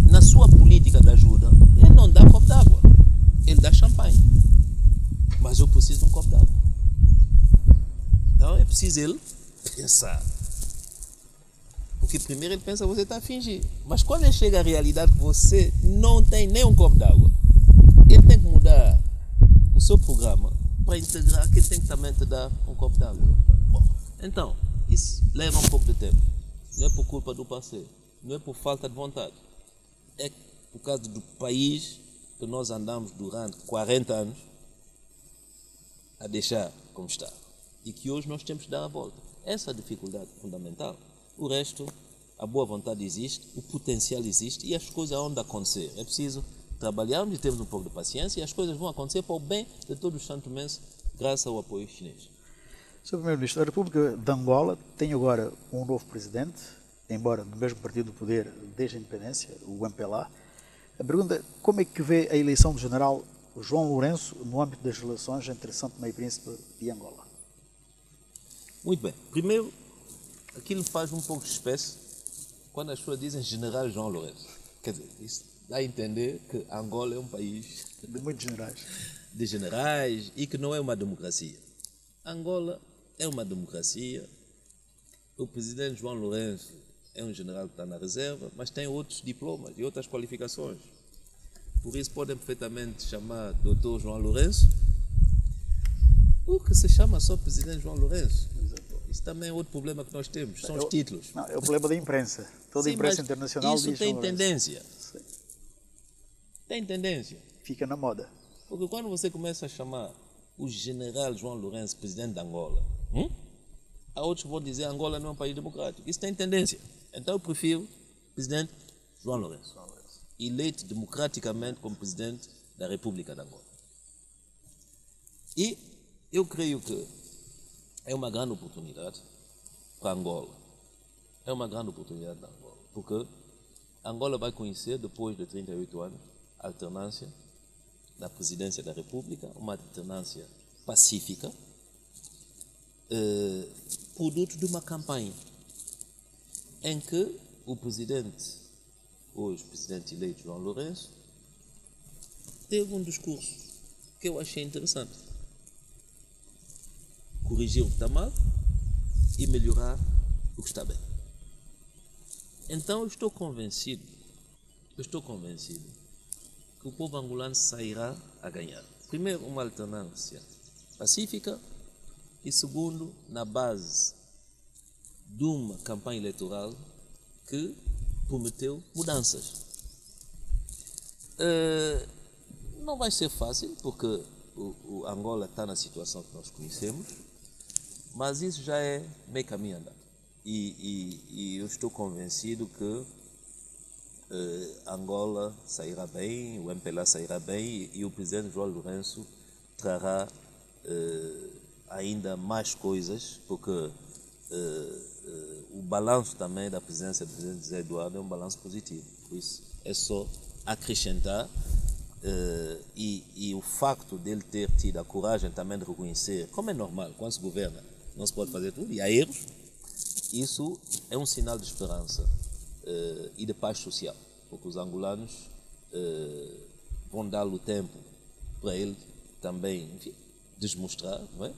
na sua política de ajuda, ele não dá copo d'água, ele dá champanhe. Mas eu preciso de um copo d'água. Então é preciso ele pensar. Porque primeiro ele pensa que você está a fingir. Mas quando ele chega à realidade que você não tem nem um copo d'água, ele tem que mudar o seu programa para integrar que ele tem que também te dar um copo d'água. Bom, então, isso leva um pouco de tempo. Não é por culpa do parceiro, não é por falta de vontade. É por causa do país que nós andamos durante 40 anos a deixar como está. E que hoje nós temos que dar a volta. Essa é a dificuldade fundamental. O resto a boa vontade existe, o potencial existe e as coisas hão de acontecer. É preciso trabalharmos e termos um pouco de paciência e as coisas vão acontecer para o bem de todos os santomenses, graças ao apoio chinês. Sr. Primeiro-Ministro, a República de Angola tem agora um novo presidente, embora do mesmo partido do poder desde a independência, o MPLA. A pergunta é como é que vê a eleição do general João Lourenço no âmbito das relações entre São Tomé e Príncipe e Angola? Muito bem. Primeiro, aquilo faz um pouco de espécie quando as pessoas dizem general João Lourenço. Quer dizer, isso dá a entender que Angola é um país De muitos generais. de generais e que não é uma democracia. Angola é uma democracia. O presidente João Lourenço é um general que está na reserva, mas tem outros diplomas e outras qualificações. Por isso podem perfeitamente chamar Dr. João Lourenço, ou que se chama só presidente João Lourenço. Isso também é outro problema que nós temos, são os títulos. Não, é o problema da imprensa. Toda a imprensa internacional isso diz tem João Lourenço. tendência. Sim. Tem tendência. Fica na moda. Porque quando você começa a chamar o general João Lourenço presidente de Angola, há outros que vão dizer que Angola não é um país democrático. Isso tem tendência. Então eu prefiro presidente João Lourenço, eleito democraticamente como presidente da República de Angola. E eu creio que é uma grande oportunidade para Angola. É uma grande oportunidade para Angola, porque Angola vai conhecer, depois de 38 anos, a alternância da presidência da República, uma alternância pacífica, produto de uma campanha em que o presidente, hoje presidente eleito João Lourenço, teve um discurso que eu achei interessante. Corrigir o que está mal e melhorar o que está bem. Então eu estou convencido que o povo angolano sairá a ganhar. Primeiro, uma alternância pacífica e segundo, na base de uma campanha eleitoral que prometeu mudanças. Não vai ser fácil, porque o Angola está na situação que nós conhecemos, mas isso já é meio caminho andado. E eu estou convencido que Angola sairá bem, o MPLA sairá bem e o presidente João Lourenço trará ainda mais coisas, porque o balanço também da presidência do presidente José Eduardo é um balanço positivo. Por isso é só acrescentar e o facto dele ter tido a coragem também de reconhecer, como é normal, quando se governa, não se pode fazer tudo, e há erros, isso é um sinal de esperança e de paz social, porque os angolanos vão dar-lhe o tempo para ele também, enfim, desmostrar, não é?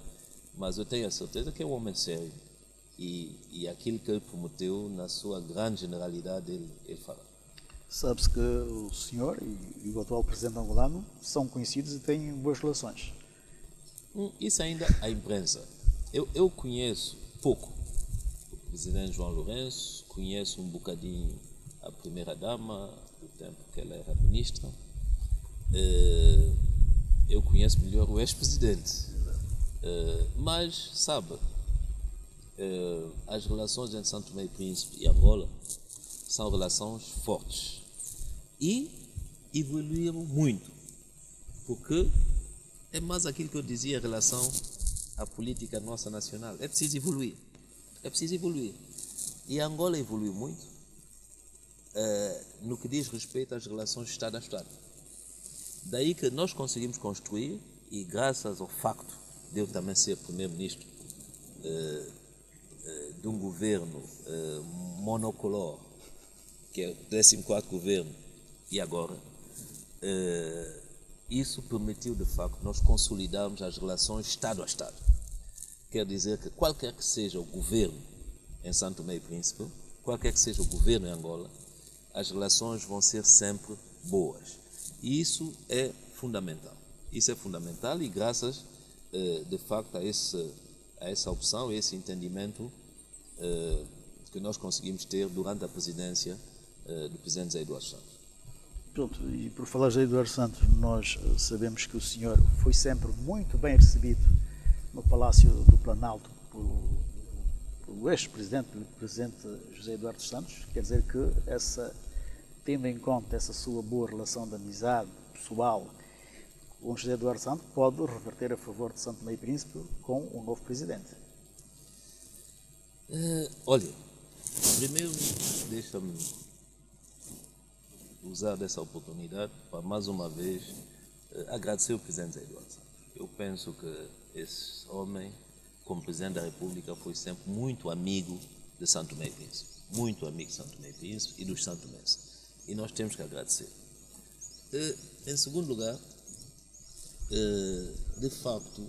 Mas eu tenho a certeza que é um homem sério e aquilo que ele prometeu, na sua grande generalidade, ele fará. Sabe-se que o senhor e o atual presidente angolano são conhecidos e têm boas relações. Isso ainda a imprensa. Eu conheço pouco o presidente João Lourenço, conheço um bocadinho a primeira-dama, do tempo que ela era ministra. Eu conheço melhor o ex-presidente. Mas, sabe, as relações entre São Tomé e Príncipe e Angola são relações fortes e evoluíram muito, porque é mais aquilo que eu dizia em relação à política nossa nacional. É preciso evoluir. E a Angola evoluiu muito no que diz respeito às relações Estado a Estado. Daí que nós conseguimos construir, e graças ao facto de eu também ser primeiro-ministro de um governo monocolor, que é o 14º governo, e agora, isso permitiu, de facto, nós consolidarmos as relações Estado a Estado. Quer dizer que qualquer que seja o governo em São Tomé e Príncipe, qualquer que seja o governo em Angola, as relações vão ser sempre boas. E isso é fundamental. Isso é fundamental e graças, de facto, a essa opção, a esse entendimento que nós conseguimos ter durante a presidência do presidente José Eduardo Santos. Pronto, e por falar de Eduardo Santos, nós sabemos que o senhor foi sempre muito bem recebido no Palácio do Planalto por o ex-presidente, o presidente José Eduardo dos Santos, quer dizer que tendo em conta essa sua boa relação de amizade pessoal com José Eduardo dos Santos, pode reverter a favor de São Tomé e Príncipe com o novo presidente. Olha, primeiro deixa-me usar dessa oportunidade para mais uma vez agradecer o presidente José Eduardo Santos. Eu penso que esse homem, como presidente da República, foi sempre muito amigo de São Tomé e Príncipe, muito amigo de São Tomé e Príncipe e dos santomenses. E nós temos que agradecer. Em segundo lugar, de facto,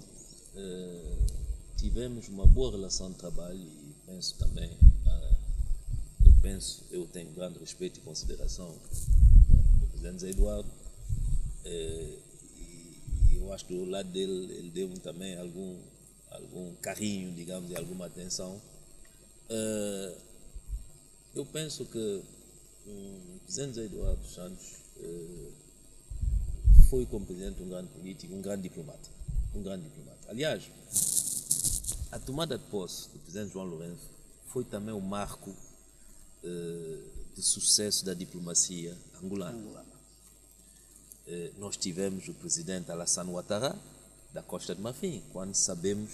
tivemos uma boa relação de trabalho e penso também, eu tenho grande respeito e consideração do presidente José Eduardo, e eu acho que do lado dele ele deu-me também algum carinho, digamos, e alguma atenção. Eu penso que o presidente José Eduardo dos Santos foi como presidente um grande político, um grande diplomata. Aliás, a tomada de posse do presidente João Lourenço foi também um marco de sucesso da diplomacia angolana. Nós tivemos o presidente Alassane Ouattara, da Costa de Marfim, quando sabemos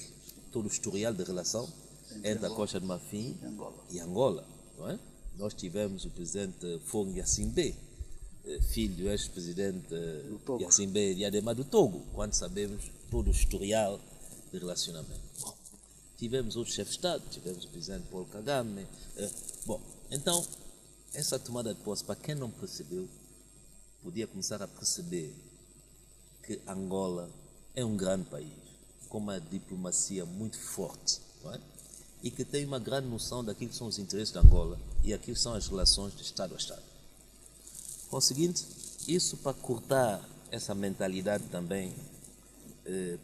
todo o historial de relação entre a Costa de Marfim e Angola. Não é? Nós tivemos o presidente Faure Gnassingbé, filho do ex-presidente Gnassingbé de Adema do Togo, quando sabemos todo o historial de relacionamento. Bom, tivemos outros chefes de Estado, tivemos o presidente Paulo Kagame. Então, essa tomada de posse, para quem não percebeu, podia começar a perceber que Angola é um grande país, com uma diplomacia muito forte, não é? E que tem uma grande noção daquilo que são os interesses de Angola e aquilo que são as relações de Estado a Estado. Conseguinte, isso para cortar essa mentalidade também,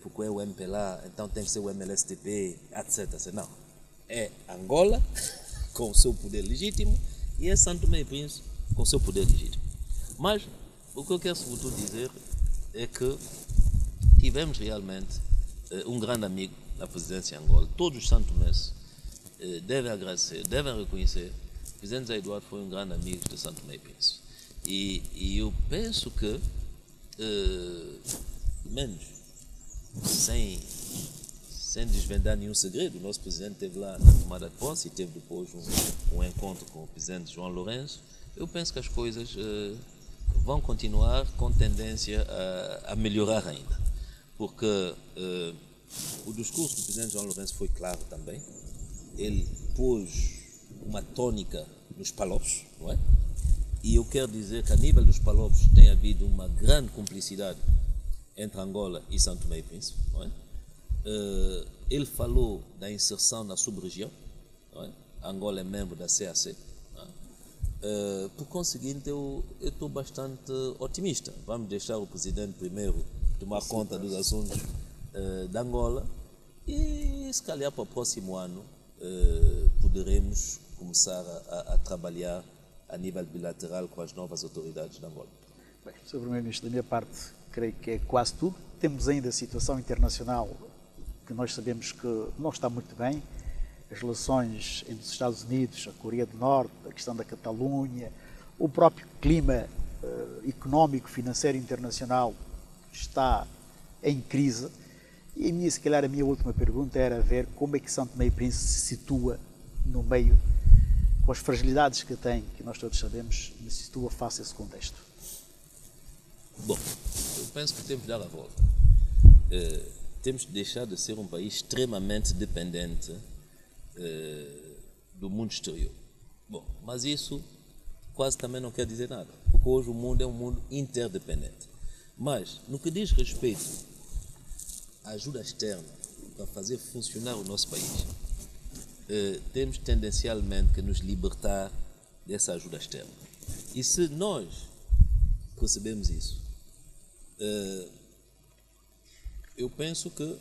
porque é o MPLA, então tem que ser o MLSTP, etc. Não, é Angola com o seu poder legítimo e é São Tomé e Príncipe com o seu poder legítimo. Mas o que eu quero sobretudo dizer é que tivemos realmente um grande amigo na presidência de Angola. Todos os santomenses devem agradecer, devem reconhecer que o presidente José Eduardo foi um grande amigo de São Tomé e Príncipe. E eu penso que, menos, sem desvendar nenhum segredo, o nosso presidente esteve lá na tomada de posse e teve depois um encontro com o presidente João Lourenço. Eu penso que as coisas vão continuar com tendência a melhorar ainda, porque o discurso do presidente João Lourenço foi claro também. Ele pôs uma tônica nos palopes, não é? E eu quero dizer que a nível dos palopes tem havido uma grande cumplicidade entre Angola e São Tomé e Príncipe, não é? Ele falou da inserção na sub-região, não é? Angola é membro da CAC. Por conseguinte, eu estou bastante otimista. Vamos deixar o presidente primeiro tomar conta dos assuntos de Angola e, se calhar, para o próximo ano poderemos começar a trabalhar a nível bilateral com as novas autoridades de Angola. Bem, Sr. Primeiro-Ministro, da minha parte, creio que é quase tudo. Temos ainda a situação internacional que nós sabemos que não está muito bem. As relações entre os Estados Unidos, a Coreia do Norte, a questão da Catalunha, o próprio clima económico, financeiro internacional está em crise. E se calhar a minha última pergunta era ver como é que São Tomé e Príncipe se situa no meio, com as fragilidades que tem, que nós todos sabemos, se situa face a esse contexto. Bom, eu penso que temos de dar a volta. Temos de deixar de ser um país extremamente dependente do mundo exterior. Bom, mas isso quase também não quer dizer nada, porque hoje o mundo é um mundo interdependente. Mas, no que diz respeito à ajuda externa para fazer funcionar o nosso país, temos tendencialmente que nos libertar dessa ajuda externa. E se nós percebemos isso, eu penso que,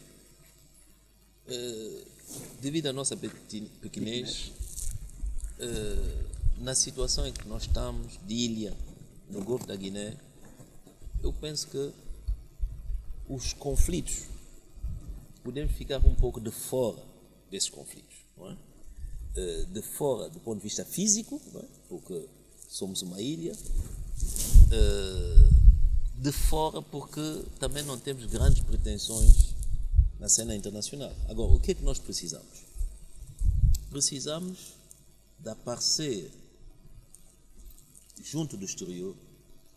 devido à nossa pequenez, na situação em que nós estamos, de ilha, no Golfo da Guiné, eu penso que os conflitos, podemos ficar um pouco de fora desses conflitos, não é? de fora do ponto de vista físico, não é? Porque somos uma ilha, de fora porque também não temos grandes pretensões na cena internacional. Agora, o que é que nós precisamos? Precisamos de aparecer junto do exterior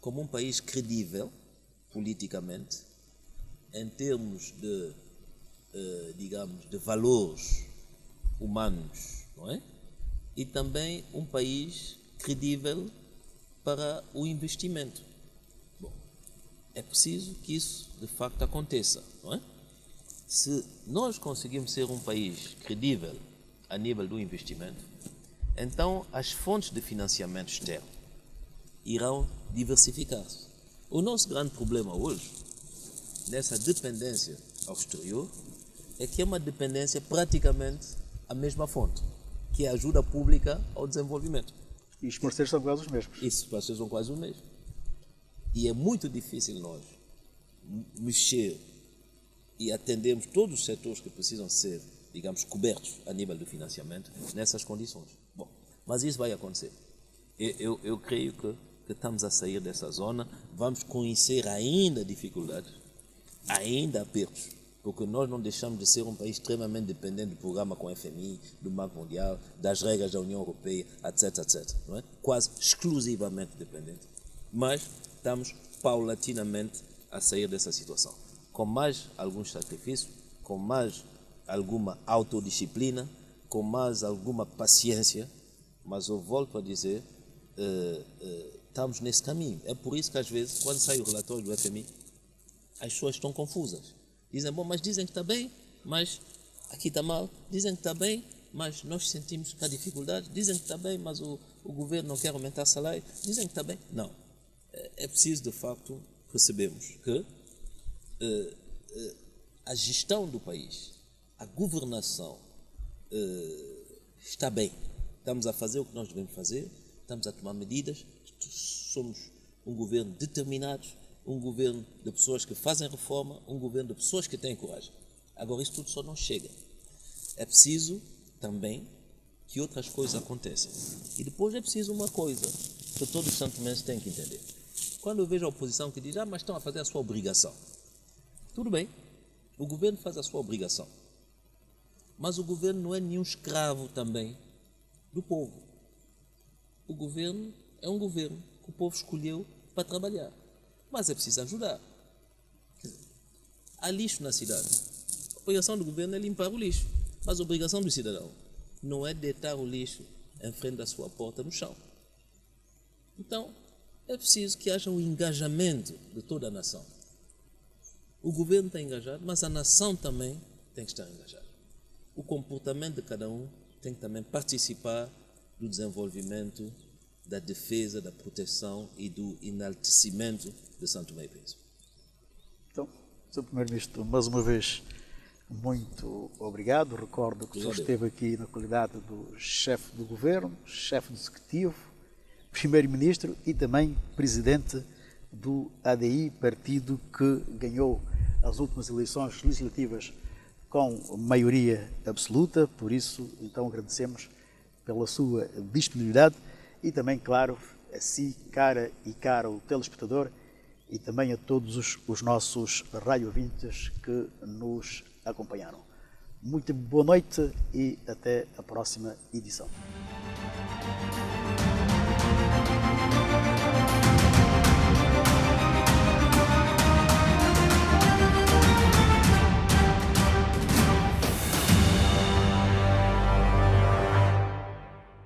como um país credível politicamente, em termos de, digamos, de valores humanos, não é? E também um país credível para o investimento. Bom, é preciso que isso de facto aconteça, não é? Se nós conseguirmos ser um país credível a nível do investimento, então as fontes de financiamento externo irão diversificar-se. O nosso grande problema hoje, nessa dependência ao exterior, é que é uma dependência praticamente a mesma fonte, que é a ajuda pública ao desenvolvimento. E os parceiros são quase os mesmos. Esses parceiros são quase os mesmos. E é muito difícil nós mexer e atendermos todos os setores que precisam ser, digamos, cobertos a nível do financiamento nessas condições. Bom, mas isso vai acontecer. Eu creio que estamos a sair dessa zona, vamos conhecer ainda dificuldades, ainda apertos, porque nós não deixamos de ser um país extremamente dependente do programa com o FMI, do Banco Mundial, das regras da União Europeia, etc, etc. Não é? Quase exclusivamente dependente. Mas estamos paulatinamente a sair dessa situação, com mais alguns sacrifícios, com mais alguma autodisciplina, com mais alguma paciência, mas eu volto a dizer, estamos nesse caminho. É por isso que às vezes, quando sai o relatório do FMI, as pessoas estão confusas. Dizem, bom, mas dizem que está bem, mas aqui está mal. Dizem que está bem, mas nós sentimos que há dificuldade. Dizem que está bem, mas o governo não quer aumentar salário. Dizem que está bem. Não. É preciso, de facto, percebermos que a gestão do país, a governação está bem. Estamos a fazer o que nós devemos fazer, estamos a tomar medidas, somos um governo determinado, um governo de pessoas que fazem reforma, um governo de pessoas que têm coragem. Agora, isso tudo só não chega. É preciso também que outras coisas aconteçam. E depois é preciso uma coisa que todos os santomenses têm que entender. Quando eu vejo a oposição que diz, mas estão a fazer a sua obrigação. Tudo bem, o governo faz a sua obrigação. Mas o governo não é nenhum escravo também do povo. O governo é um governo que o povo escolheu para trabalhar. Mas é preciso ajudar. Quer dizer, há lixo na cidade. A obrigação do governo é limpar o lixo. Mas a obrigação do cidadão não é deitar o lixo em frente da sua porta no chão. Então, é preciso que haja um engajamento de toda a nação. O governo está engajado, mas a nação também tem que estar engajada. O comportamento de cada um tem que também participar do desenvolvimento, da defesa, da proteção e do enaltecimento de São Tomé e Príncipe. Então, Sr. Primeiro-Ministro, mais uma vez, muito obrigado. Recordo que o senhor esteve aqui na qualidade do chefe do governo, chefe do executivo, primeiro-ministro e também presidente do ADI, partido que ganhou as últimas eleições legislativas com maioria absoluta. Por isso, então, agradecemos pela sua disponibilidade e também, claro, a si, cara e caro telespectador, e também a todos os nossos radiovintes que nos acompanharam. Muito boa noite e até a próxima edição.